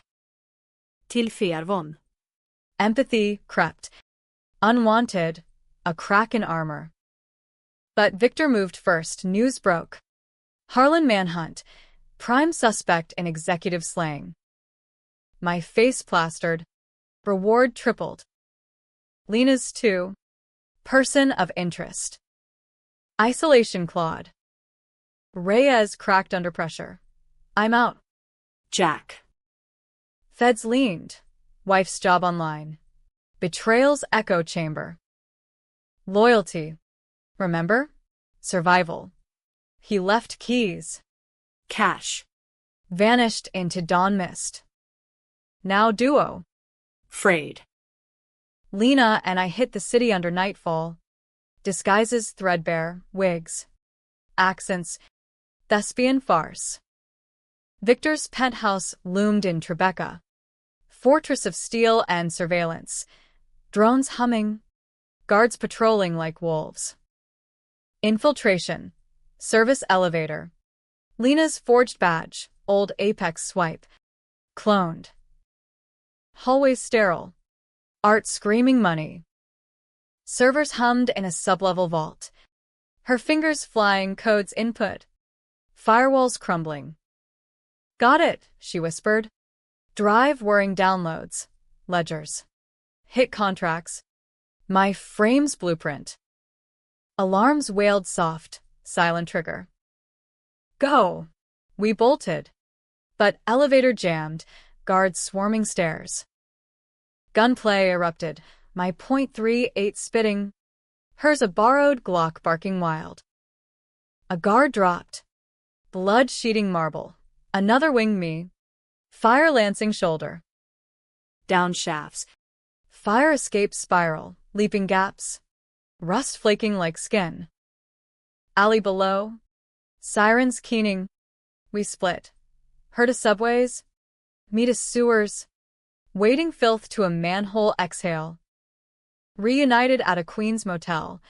Till Fervon. Empathy crept. Unwanted. A crack in armor. But Victor moved first. News broke. Harlan manhunt. Prime suspect in executive slaying. My face plastered. Reward tripled. Lena's too. Person of interest. Isolation clawed. Reyes cracked under pressure. I'm out. Jack. Feds leaned. Wife's job online. Betrayal's echo chamber. Loyalty. Remember? Survival. He left keys. Cash. Vanished into dawn mist. Now duo. Frayed. Lena and I hit the city under nightfall. Disguises threadbare, wigs. Accents. Thespian farce. Victor's penthouse loomed in Tribeca. Fortress of steel and surveillance. Drones humming. Guards patrolling like wolves. Infiltration. Service elevator. Lena's forged badge. Old Apex swipe. Cloned. Hallways sterile. Art screaming money. Servers hummed in a sublevel vault. Her fingers flying codes input. Firewalls crumbling. Got it, she whispered. Drive whirring downloads. Ledgers. Hit contracts. My frame's blueprint. Alarms wailed soft, silent trigger. Go. We bolted. But elevator jammed, guards swarming stairs. Gunplay erupted, my .38 spitting. Hers a borrowed Glock barking wild. A guard dropped. Blood sheeting marble. Another winged me. Fire lancing shoulder. Down shafts. Fire escape spiral, leaping gaps. Rust flaking like skin. Alley below. Sirens keening. We split. Her to subways. Me to sewers. Wading filth to a manhole exhale. Reunited at a Queens motel.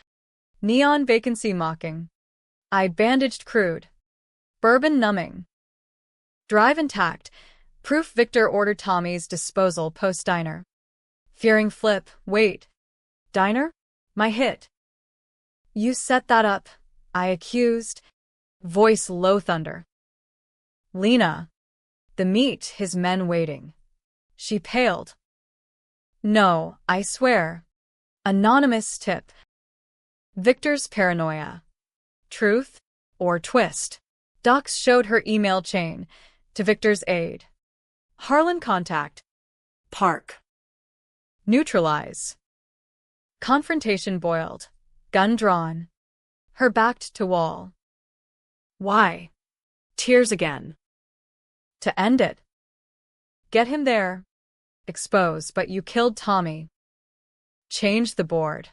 Neon vacancy mocking. I bandaged crude. Bourbon numbing. Drive intact. Proof Victor ordered Tommy's disposal post-diner. Fearing flip, wait. Diner? My hit. You set that up, I accused. Voice low thunder. Lena. The meat, his men waiting. She paled. No, I swear. Anonymous tip. Victor's paranoia. Truth or twist? Docs showed her email chain to Victor's aide. Harlan contact. Park. Neutralize. Confrontation boiled. Gun drawn. Her backed to wall. Why? Tears again. To end it. Get him there. Expose, but you killed Tommy. Change the board.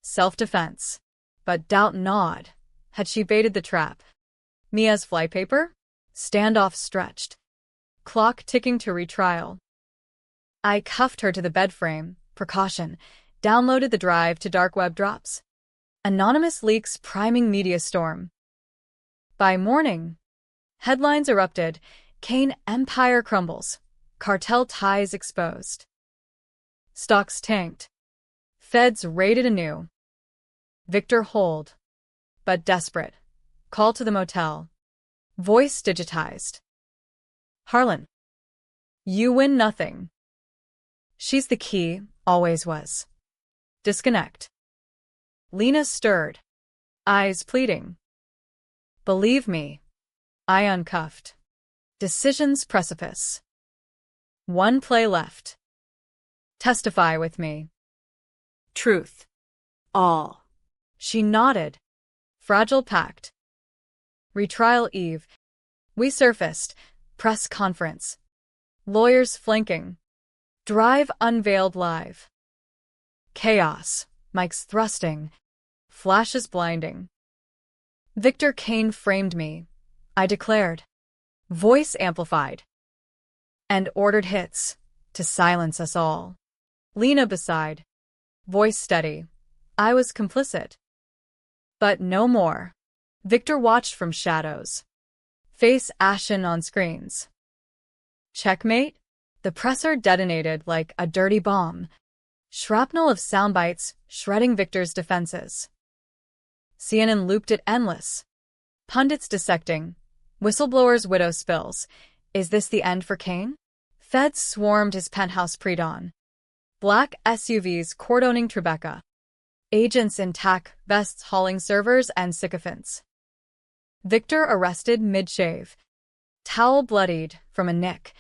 Self-defense. But doubt gnawed. Had she baited the trap? Mia's flypaper? Standoff stretched. Clock ticking to retrial. I cuffed her to the bed frame. Precaution. Downloaded the drive to dark web drops. Anonymous leaks priming media storm. By morning, headlines erupted. Kane empire crumbles. Cartel ties exposed. Stocks tanked. Feds raided anew. Victor hold. But desperate. Call to the motel. Voice digitized. Harlan. You win nothing. She's the key, always was. Disconnect. Lena stirred. Eyes pleading. Believe me. I uncuffed. Decision's precipice. One play left. Testify with me. Truth. All. She nodded. Fragile pact. Retrial eve. We surfaced. Press conference. Lawyers flanking. Drive unveiled live. Chaos. Mics thrusting. flashes blinding. Victor Kane framed me, I declared, voice amplified, and ordered hits to silence us all. Lena beside, voice steady. I was complicit. But no more. Victor watched from shadows, face ashen on screens. Checkmate? The presser detonated like a dirty bomb, shrapnel of soundbites shredding Victor's defenses. CNN looped it endless. Pundits dissecting. Whistleblower's widow spills. Is this the end for Kane? Feds swarmed his penthouse pre-dawn. Black SUVs cordoning Tribeca. Agents in tack vests hauling servers and sycophants. Victor arrested mid-shave. Towel bloodied from a nick.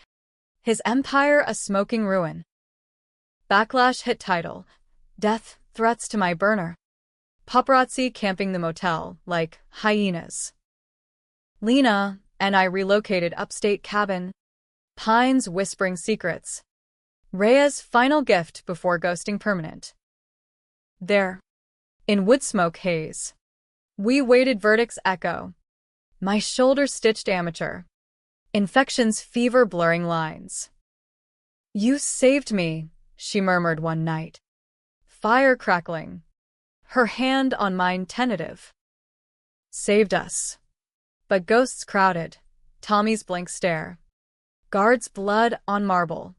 His empire a smoking ruin. Backlash hit title. Death threats to my burner. Paparazzi camping the motel like hyenas. Lena and I relocated upstate cabin. Pines whispering secrets. Rhea's final gift before ghosting permanent. There. In woodsmoke haze. We waited verdict's echo. My shoulder-stitched amateur. Infection's fever blurring lines. You saved me, she murmured one night. Fire crackling. Her hand on mine tentative. Saved us. But ghosts crowded. Tommy's blank stare. Guards' blood on marble.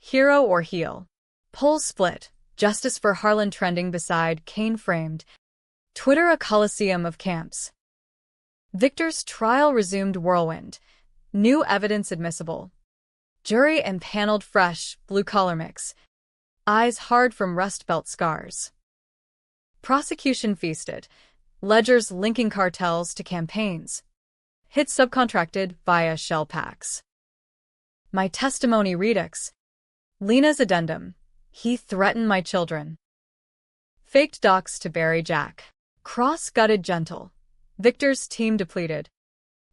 Hero or heel. Polls split. Justice for Harlan trending beside Kane framed. Twitter a coliseum of camps. Victor's trial resumed whirlwind. New evidence admissible. Jury empaneled fresh, blue-collar mix. Eyes hard from Rust Belt scars. Prosecution feasted. Ledgers linking cartels to campaigns. Hits subcontracted via shell packs. My testimony redux. Lena's addendum. He threatened my children. Faked docs to bury Jack. Cross-gutted gentle. Victor's team depleted.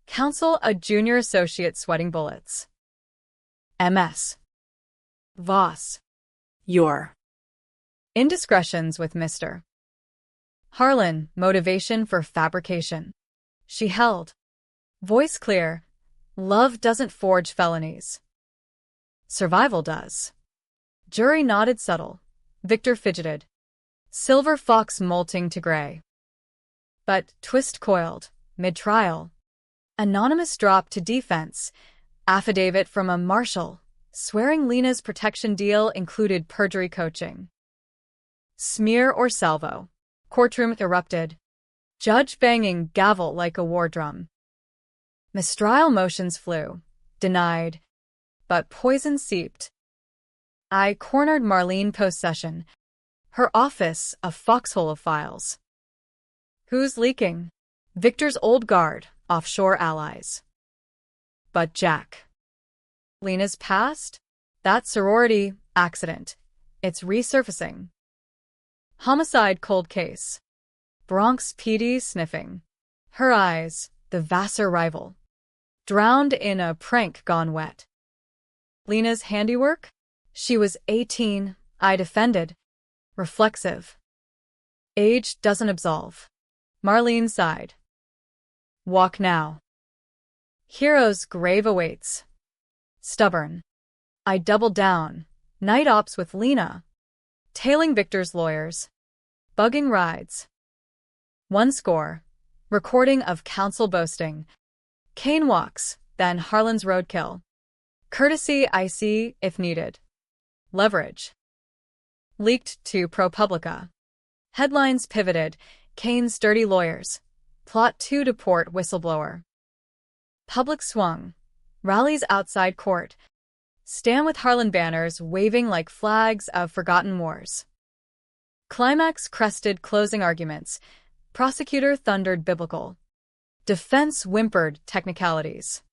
Counsel a junior associate sweating bullets. MS. Voss. Your. Indiscretions with Mr. Harlan, motivation for fabrication. She held. Voice clear. Love doesn't forge felonies. Survival does. Jury nodded subtle. Victor fidgeted. Silver fox molting to gray. But twist coiled, mid-trial. Anonymous drop to defense. Affidavit from a marshal, swearing Lena's protection deal included perjury coaching. Smear or salvo. Courtroom erupted. Judge banging gavel like a war drum. Mistrial motions flew. Denied. But poison seeped. I cornered Marlene post-session. Her office a foxhole of files. Who's leaking? Victor's old guard, offshore allies. But Jack. Lena's past? That sorority accident. It's resurfacing. Homicide cold case. Bronx PD sniffing. Her eyes, the Vassar rival. Drowned in a prank gone wet. Lena's handiwork? She was 18, I defended. Reflexive. Age doesn't absolve. Marlene sighed. Walk now. Hero's grave awaits. Stubborn. I doubled down. Night ops with Lena. Tailing Victor's lawyers. Bugging rides. One score. Recording of counsel boasting. Kane walks, then Harlan's roadkill. Courtesy IC if needed. Leverage. Leaked to ProPublica. Headlines pivoted. Kane's dirty lawyers. Plot to deport whistleblower. Public swung. Rallies outside court. Stand with Harlan banners waving like flags of forgotten wars. Climax crested closing arguments. Prosecutor thundered biblical. Defense whimpered technicalities.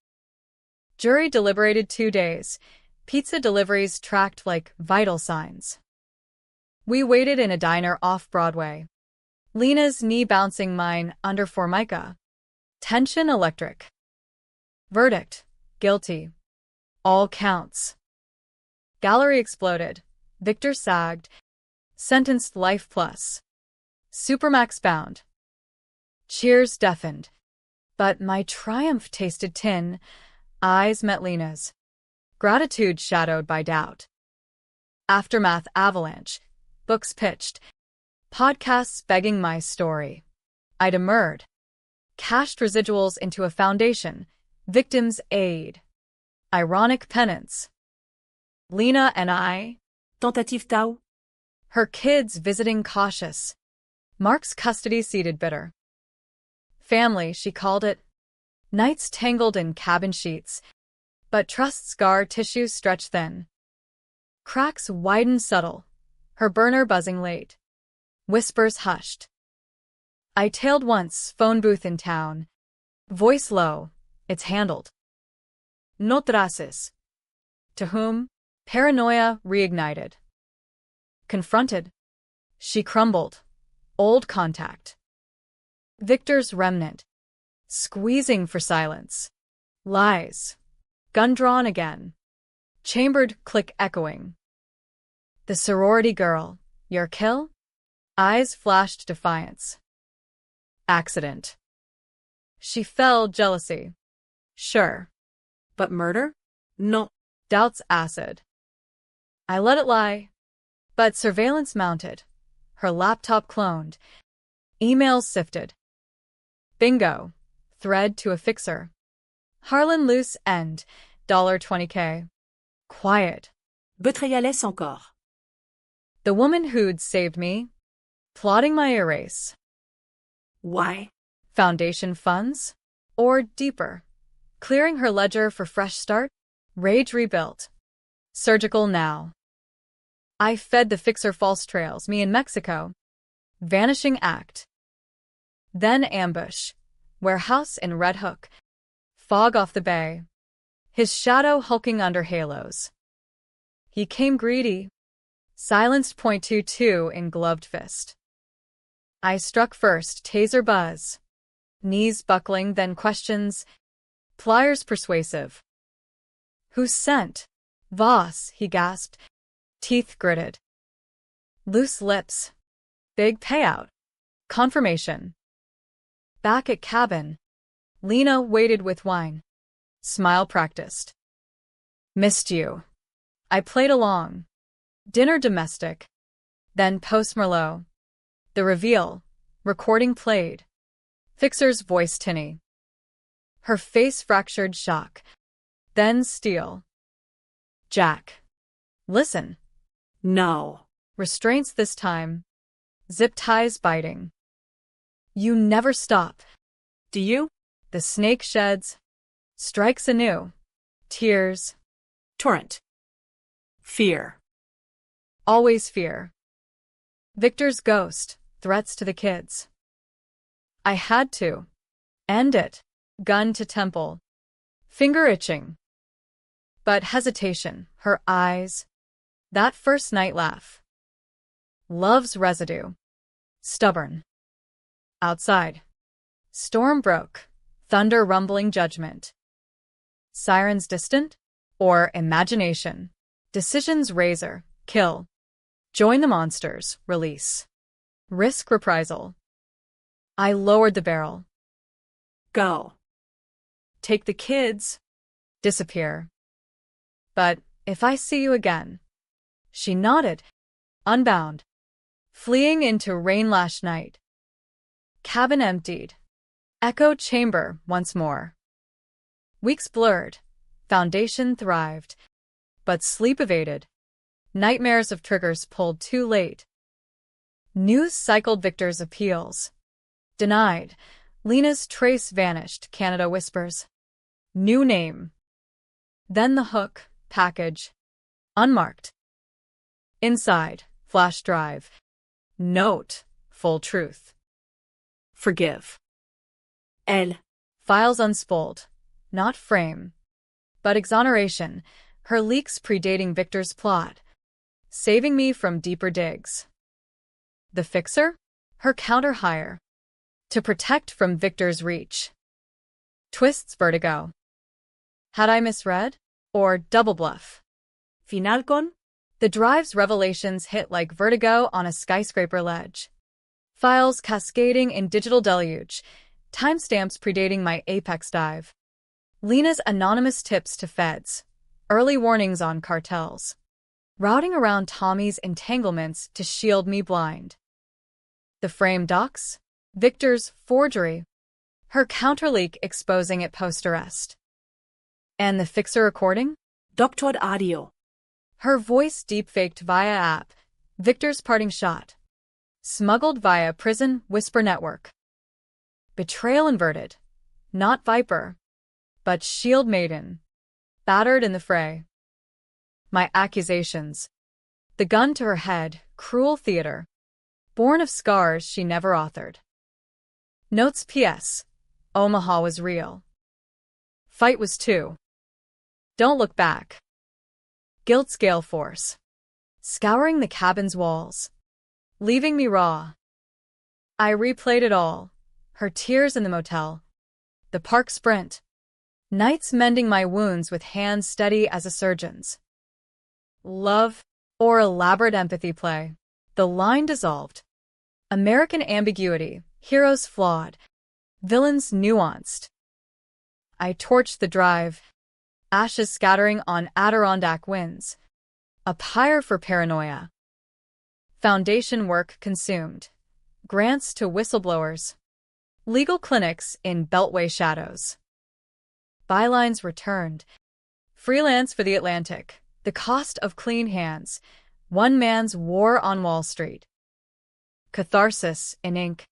Jury deliberated 2 days. Pizza deliveries tracked like vital signs. We waited in a diner off Broadway. Lena's knee bouncing, mine under Formica. Tension electric. Verdict. Guilty. All counts. Gallery exploded. Victor sagged. Sentenced life plus. Supermax bound. Cheers deafened. But my triumph tasted tin. Eyes met Lena's. Gratitude shadowed by doubt. Aftermath avalanche. Books pitched. Podcasts begging my story. I demurred. Cashed residuals into a foundation. Victims' aid. Ironic penance. Lena and I. Tentative Tao. Her kids visiting cautious. Mark's custody seated bitter. Family, she called it. Nights tangled in cabin sheets. But trust's scar tissue stretched thin. Cracks widened subtle. Her burner buzzing late. Whispers hushed. I tailed once, phone booth in town. Voice low. It's handled. No traces. To whom? Paranoia reignited. Confronted. She crumbled. Old contact. Victor's remnant. Squeezing for silence. Lies. Gun drawn again. Chambered click echoing. The sorority girl. Your kill? Eyes flashed defiance. Accident. She fell jealousy. Sure. But murder? No. Doubts acid. I let it lie. But surveillance mounted. Her laptop cloned. Emails sifted. Bingo. Thread to a fixer. Harlan loose end. $20K. Quiet. Betrayal encore. The woman who'd saved me. Plotting my erase. Why? Foundation funds? Or deeper. Clearing her ledger for fresh start? Rage rebuilt. Surgical now. I fed the fixer false trails, me in Mexico. Vanishing act. Then ambush. Warehouse in Red Hook. Fog off the bay. His shadow hulking under halos. He came greedy. Silenced .22 in gloved fist. I struck first, taser buzz. Knees buckling, then questions. Pliers persuasive. Who sent? Voss, he gasped. Teeth gritted. Loose lips. Big payout. Confirmation. Back at cabin. Lena waited with wine. Smile practiced. Missed you. I played along. Dinner domestic. Then post-Merlot. The reveal. Recording played. Fixer's voice tinny. Her face fractured shock. Then steel. Jack. Listen. No. Restraints this time. Zip ties biting. You never stop. Do you? The snake sheds. Strikes anew. Tears. Torrent. Fear. Always fear. Victor's ghost. Threats to the kids. I had to. End it. Gun to temple. Finger itching. But hesitation. Her eyes. That first night laugh. Love's residue. Stubborn. Outside. Storm broke. Thunder rumbling judgment. Sirens distant? Or imagination? Decisions razor. Kill. Join the monsters. Release. Risk reprisal. I lowered the barrel. Go. Take the kids. Disappear. But if I see you again. She nodded. Unbound. Fleeing into rain-lashed night. Cabin emptied. Echo chamber once more. Weeks blurred. Foundation thrived. But sleep evaded. Nightmares of triggers pulled too late. News cycled Victor's appeals. Denied. Lena's trace vanished, Canada whispers. New name. Then the hook, package. Unmarked. Inside, flash drive. Note, full truth. Forgive. Elle. Files unspooled. Not frame. But exoneration. Her leaks predating Victor's plot. Saving me from deeper digs. The fixer? Her counter hire. To protect from Victor's reach. Twists vertigo. Had I misread? Or double bluff? Final con? The drive's revelations hit like vertigo on a skyscraper ledge. Files cascading in digital deluge. Timestamps predating my apex dive. Lena's anonymous tips to feds. Early warnings on cartels. Routing around Tommy's entanglements to shield me blind. The frame docs. Victor's forgery. Her counterleak exposing it post-arrest. And the fixer recording? Doctored audio. Her voice deepfaked via app. Victor's parting shot. Smuggled via prison whisper network. Betrayal inverted. Not Viper, but Shield Maiden. Battered in the fray. My accusations. The gun to her head, cruel theater. Born of scars she never authored. Notes P.S. Omaha was real. Fight was too. Don't look back. Guilt scale force. Scouring the cabin's walls. Leaving me raw. I replayed it all. Her tears in the motel. The park sprint. Nights mending my wounds with hands steady as a surgeon's. Love or elaborate empathy play. The line dissolved. American ambiguity. Heroes flawed. Villains nuanced. I torched the drive. Ashes scattering on Adirondack winds. A pyre for paranoia. Foundation work consumed. Grants to whistleblowers. Legal clinics in Beltway shadows. Bylines returned. Freelance for The Atlantic. The cost of clean hands. One man's war on Wall Street. Catharsis in ink.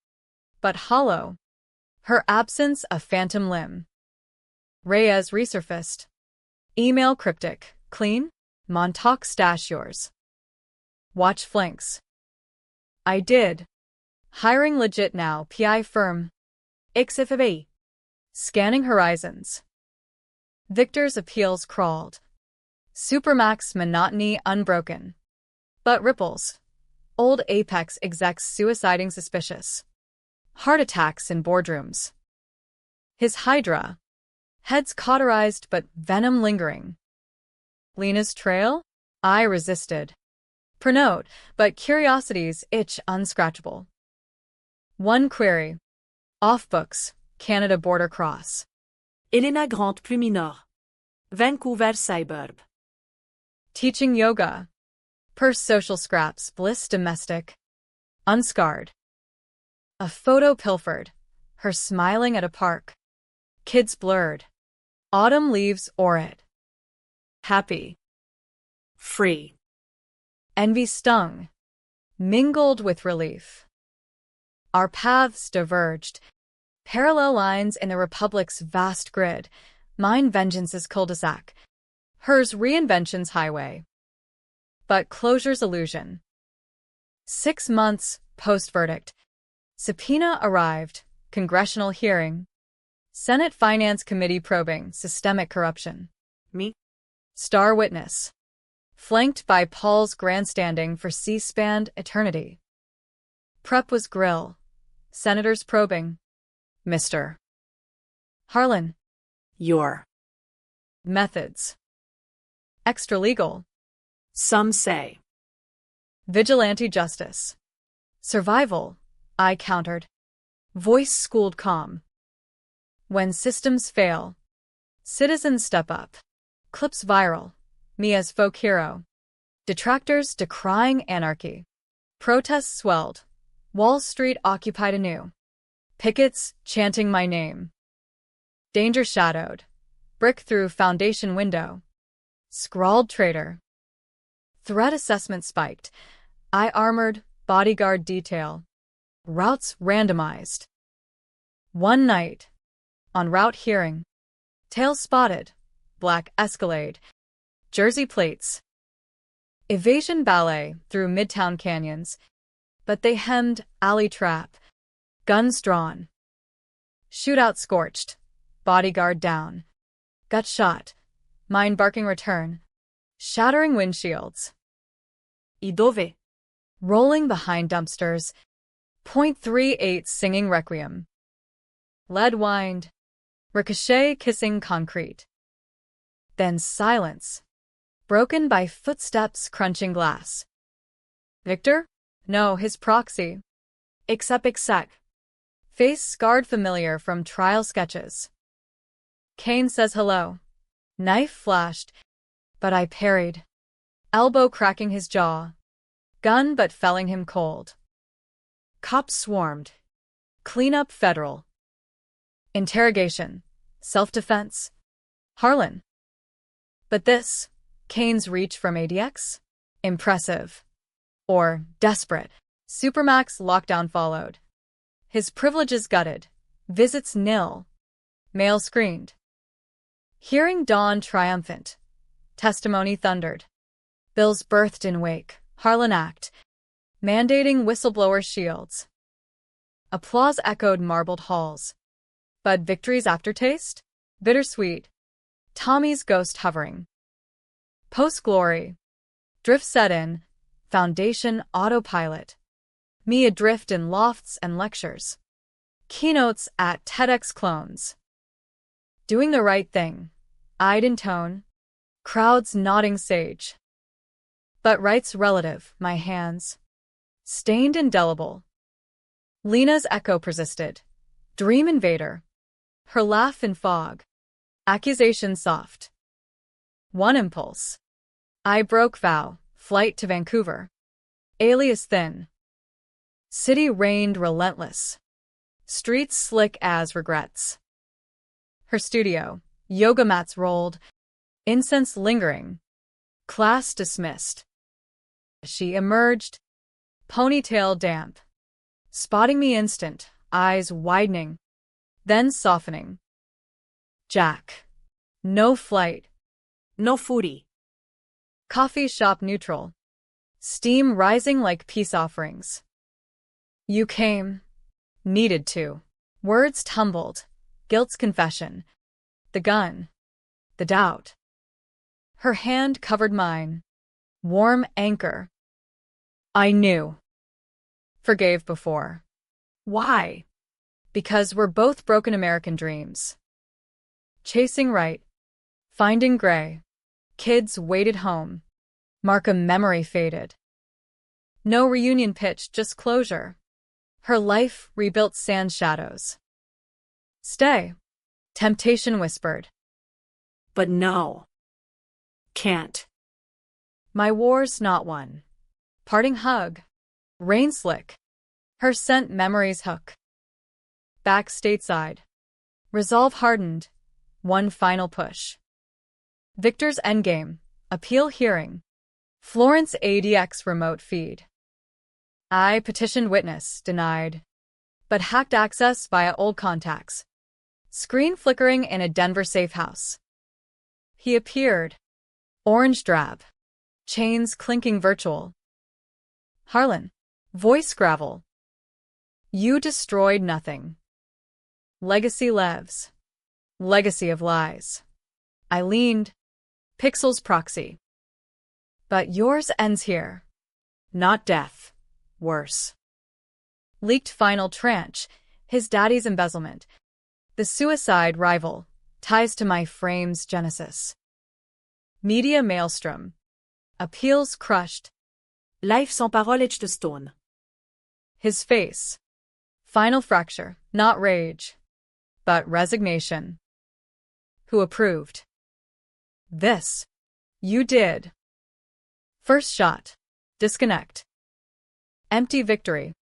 But hollow. Her absence a phantom limb. Reyes resurfaced. Email cryptic. Clean? Montauk stash yours. Watch flanks. I did. Hiring legit now. PI firm. XFB. Scanning horizons. Victor's appeals crawled. Supermax monotony unbroken. But ripples. Old Apex execs suiciding suspicious. Heart attacks in boardrooms. His Hydra. Heads cauterized but venom lingering. Lena's trail? I resisted. Pronote, but curiosity's itch unscratchable. One query. Off books, Canada border cross. Elena Grant Pluminor. Vancouver Cyberb. Teaching yoga. Purse social scraps, bliss domestic. Unscarred. A photo pilfered. Her smiling at a park. Kids blurred. Autumn leaves aurid. Happy. Free. Envy stung. Mingled with relief. Our paths diverged. Parallel lines in the Republic's vast grid. Mine vengeance's cul-de-sac. Hers reinvention's highway. But closure's illusion. 6 months post-verdict. Subpoena arrived. Congressional hearing. Senate Finance Committee probing systemic corruption. Me? Star witness. Flanked by Paul's grandstanding for C-SPAN eternity. Prep was grill. Senators probing. Mr. Harlan. Your. Methods. Extralegal. Some say. Vigilante justice. Survival, I countered. Voice schooled calm. When systems fail, citizens step up. Clips viral. Me as folk hero. Detractors decrying anarchy. Protests swelled. Wall Street occupied anew. Pickets chanting my name. Danger shadowed. Brick through foundation window. Scrawled traitor. Threat assessment spiked. I armored, bodyguard detail. Routes randomized. One night. On route hearing. Tail spotted. Black Escalade. Jersey plates. Evasion ballet through Midtown canyons. But they hemmed alley trap. Guns drawn. Shootout scorched. Bodyguard down. Gut shot. Mine barking return. Shattering windshields. Idove. Rolling behind dumpsters. .38 singing requiem. Lead wind. Ricochet kissing concrete. Then silence. Broken by footsteps crunching glass. Victor? No, his proxy. Except. Face scarred familiar from trial sketches. Kane says hello. Knife flashed, but I parried. Elbow cracking his jaw. Gun but felling him cold. Cops swarmed. Cleanup federal. Interrogation. Self-defense. Harlan. But this, Kane's reach from ADX? Impressive. Or desperate. Supermax lockdown followed. His privileges gutted. Visits nil. Mail screened. Hearing dawn triumphant. Testimony thundered. Bills birthed in wake. Harlan Act. Mandating whistleblower shields. Applause echoed marbled halls. But victory's aftertaste? Bittersweet. Tommy's ghost hovering. Post-glory. Drift set in. Foundation autopilot. Me adrift in lofts and lectures. Keynotes at TEDx clones. Doing the right thing. Eyed in tone. Crowds nodding sage. But right's relative, my hands. Stained indelible. Lena's echo persisted. Dream invader. Her laugh in fog. Accusation soft. One impulse. I broke vow. Flight to Vancouver. Alias thin. City rained relentless. Streets slick as regrets. Her studio. Yoga mats rolled. Incense lingering. Class dismissed. She emerged. Ponytail damp. Spotting me instant. Eyes widening. Then softening. Jack. No flight. No foodie. Coffee shop neutral. Steam rising like peace offerings. You came. Needed to. Words tumbled. Guilt's confession. The gun. The doubt. Her hand covered mine. Warm anchor. I knew. Forgave before. Why? Because we're both broken American dreams. Chasing right. Finding gray. Kids waited home. Markham memory faded. No reunion pitch, just closure. Her life rebuilt sand shadows. Stay. Temptation whispered. But no. Can't. My war's not won. Parting hug. Rain slick. Her scent memories hook. Back stateside. Resolve hardened. One final push. Victor's endgame. Appeal hearing. Florence ADX remote feed. I petitioned witness, denied. But hacked access via old contacts. Screen flickering in a Denver safe house. He appeared. Orange drab. Chains clinking virtual. Harlan. Voice gravel. You destroyed nothing. Legacy lives. Legacy of lies. I leaned. Pixel's proxy. But yours ends here. Not death. Worse. Leaked final tranche. His daddy's embezzlement. The suicide rival. Ties to my frame's genesis. Media maelstrom. Appeals crushed. Life sans parole etched to stone. His face. Final fracture. Not rage. But resignation. Who approved? This. You did. First shot. Disconnect. Empty victory.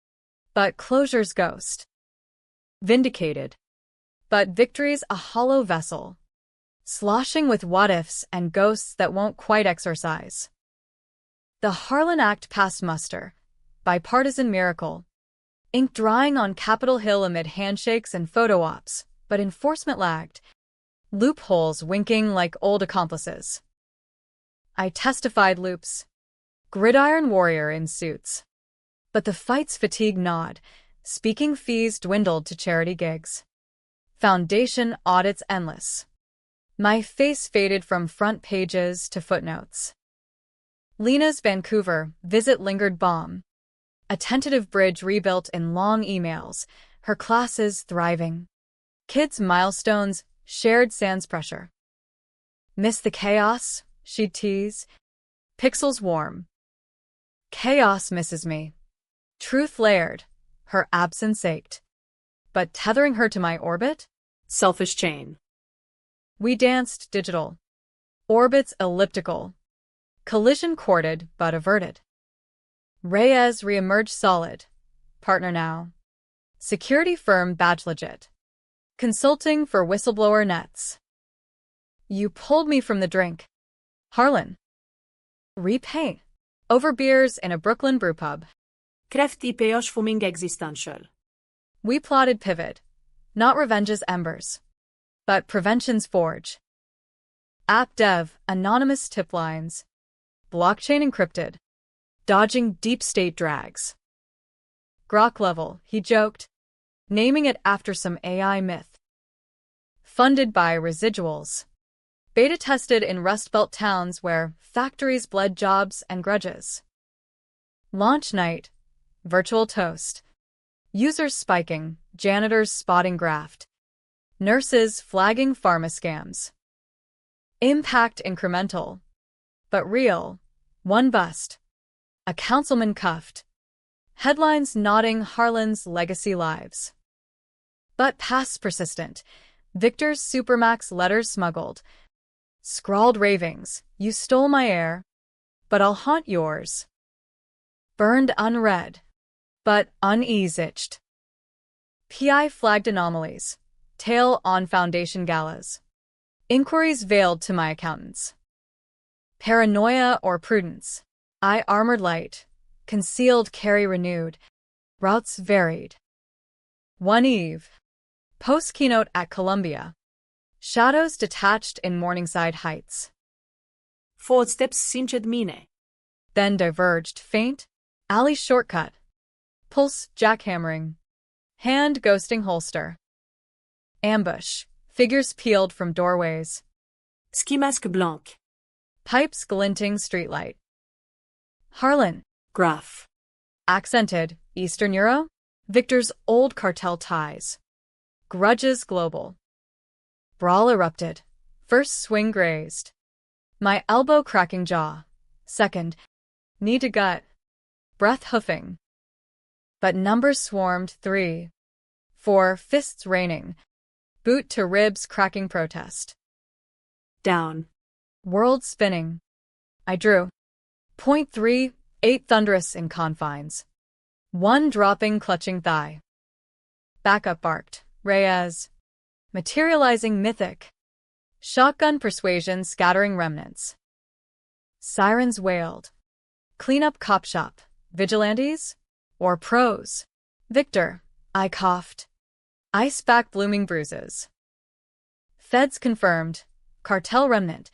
But closure's ghost. Vindicated. But victory's a hollow vessel. Sloshing with what-ifs and ghosts that won't quite exorcise. The Harlan Act passed muster. Bipartisan miracle. Ink drying on Capitol Hill amid handshakes and photo ops, but enforcement lagged. Loopholes winking like old accomplices. I testified loops. Gridiron warrior in suits. But the fight's fatigue gnawed. Speaking fees dwindled to charity gigs. Foundation audits endless. My face faded from front pages to footnotes. Lena's Vancouver visit lingered bomb. A tentative bridge rebuilt in long emails. Her classes thriving. Kids' milestones, shared sans pressure. Miss the chaos? She'd tease. Pixels warm. Chaos misses me. Truth layered. Her absence ached. But tethering her to my orbit? Selfish chain. We danced digital. Orbits elliptical. Collision courted but averted. Reyes reemerged solid. Partner now. Security firm badge legit. Consulting for whistleblower nets. You pulled me from the drink. Harlan. Repay. Over beers in a Brooklyn brewpub. Crefty peosh fuming existential. We plotted pivot. Not revenge's embers. But prevention's forge. App dev, anonymous tip lines. Blockchain encrypted. Dodging deep state drags. Grok level, he joked. Naming it after some AI myth. Funded by residuals. Beta tested in Rust Belt towns where factories bled jobs and grudges. Launch night. Virtual toast. Users spiking, janitors spotting graft. Nurses flagging pharma scams. Impact incremental. But real. One bust. A councilman cuffed. Headlines nodding Harlan's legacy lives. But past persistent. Victor's Supermax letters smuggled. Scrawled ravings, you stole my air, but I'll haunt yours. Burned unread, but unease itched. PI flagged anomalies, tail on foundation galas. Inquiries veiled to my accountants. Paranoia or prudence, I armored light, concealed carry renewed, routes varied. One eve, post-keynote at Columbia. Shadows detached in Morningside Heights. Footsteps cinched mine. Then diverged, faint, alley shortcut. Pulse jackhammering. Hand ghosting holster. Ambush, figures peeled from doorways. Ski masque blanc. Pipes glinting streetlight. Harlan. Gruff. Accented, Eastern Euro. Victor's old cartel ties. Grudges global. Brawl erupted. First swing grazed. My elbow cracking jaw. Second, knee to gut. Breath hoofing. But numbers swarmed 3. 4, fists raining. Boot to ribs cracking protest. Down. World spinning. I drew. .3, 8 thunderous in confines. 1 dropping clutching thigh. Backup barked. Reyes. Materializing mythic. Shotgun persuasion scattering remnants. Sirens wailed. Cleanup cop shop. Vigilantes? Or pros? Victor. I coughed. Ice back blooming bruises. Feds confirmed. Cartel remnant.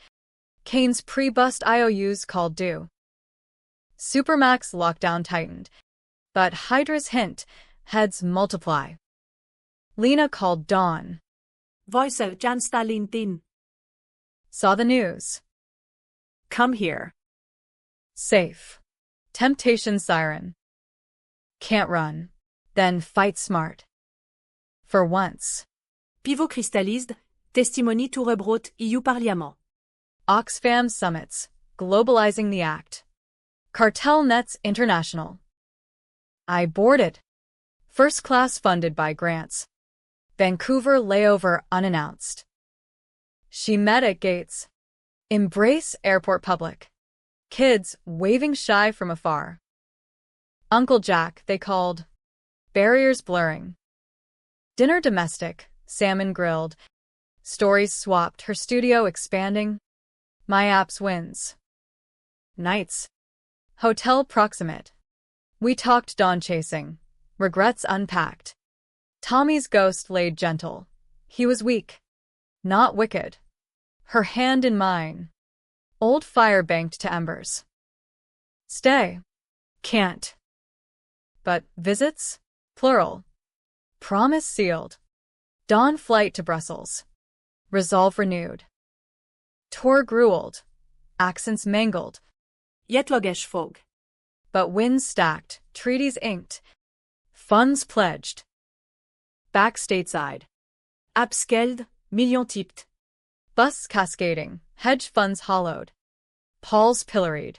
Kane's pre-bust IOUs called due. Supermax lockdown tightened. But Hydra's hint. Heads multiply. Lena called dawn. Voice of Jan Stalintin. Saw the news. Come here. Safe. Temptation siren. Can't run. Then fight smart. For once. Pivot cristallised. Testimony to rebrot EU Parliament. Oxfam summits. Globalizing the act. Cartel nets international. I boarded. First class funded by grants. Vancouver layover unannounced. She met at gates. Embrace airport public. Kids waving shy from afar. Uncle Jack, they called. Barriers blurring. Dinner domestic, salmon grilled. Stories swapped, her studio expanding. My apps wins. Nights. Hotel proximate. We talked dawn chasing. Regrets unpacked. Tommy's ghost laid gentle. He was weak. Not wicked. Her hand in mine. Old fire banked to embers. Stay. Can't. But visits? Plural. Promise sealed. Dawn flight to Brussels. Resolve renewed. Tour grueled. Accents mangled. Jetlogesh fog. But winds stacked, treaties inked. Funds pledged. Back stateside. Abskeld, million tippt. Busts cascading, hedge funds hollowed. Paul's pilloried.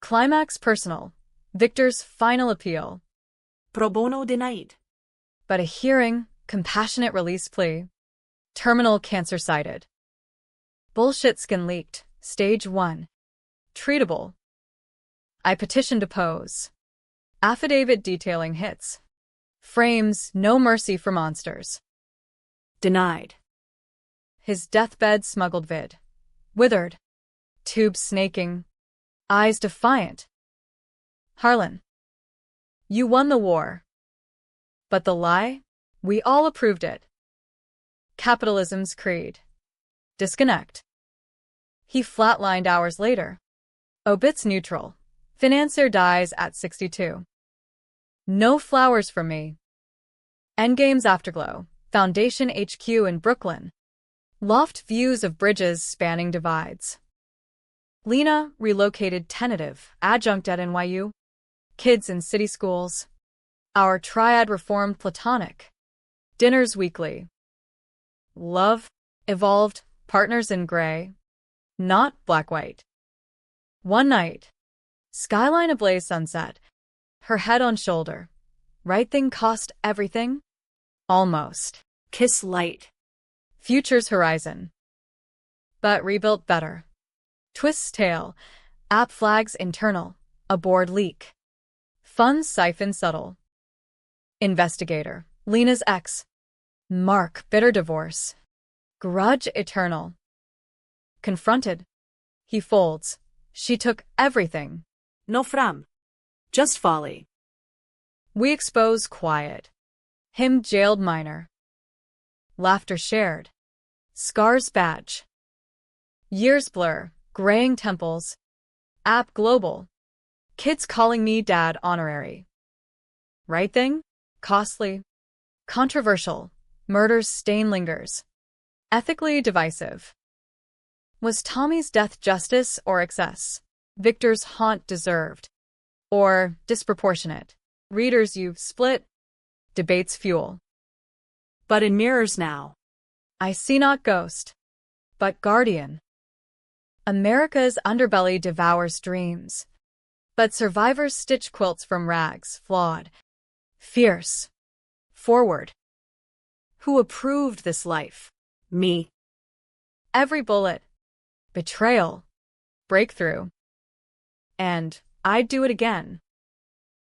Climax personal. Victor's final appeal. Pro bono denied. But a hearing, compassionate release plea. Terminal cancer cited. Bullshit skin leaked. Stage 1. Treatable. I petition to pose. Affidavit detailing hits. Frames, no mercy for monsters. Denied. His deathbed smuggled vid. Withered. Tubes snaking. Eyes defiant. Harlan. You won the war. But the lie? We all approved it. Capitalism's creed. Disconnect. He flatlined hours later. Obits neutral. Financier dies at 62. No flowers for me. Endgame's afterglow. Foundation HQ in Brooklyn. Loft views of bridges spanning divides. Lena relocated tentative, adjunct at NYU. Kids in city schools. Our triad reformed platonic. Dinners weekly. Love, evolved, partners in gray. Not black-white. One night. Skyline ablaze sunset. Her head on shoulder. Right thing cost everything? Almost. Kiss light. Future's horizon. But rebuilt better. Twist's tail. App flags internal. Aboard leak. Funds siphon subtle. Investigator. Lena's ex. Mark. Bitter divorce. Grudge eternal. Confronted. He folds. She took everything. No fram. Just folly. We expose quiet. Him jailed minor. Laughter shared. Scars badge. Years blur. Graying temples. App global. Kids calling me dad honorary. Right thing? Costly. Controversial. Murder's stain lingers. Ethically divisive. Was Tommy's death justice or excess? Victor's haunt deserved. Or disproportionate? Readers you split. Debates fuel. But in mirrors now. I see not ghost, but guardian. America's underbelly devours dreams. But survivors stitch quilts from rags, flawed. Fierce. Forward. Who approved this life? Me. Every bullet. Betrayal. Breakthrough. And I'd do it again.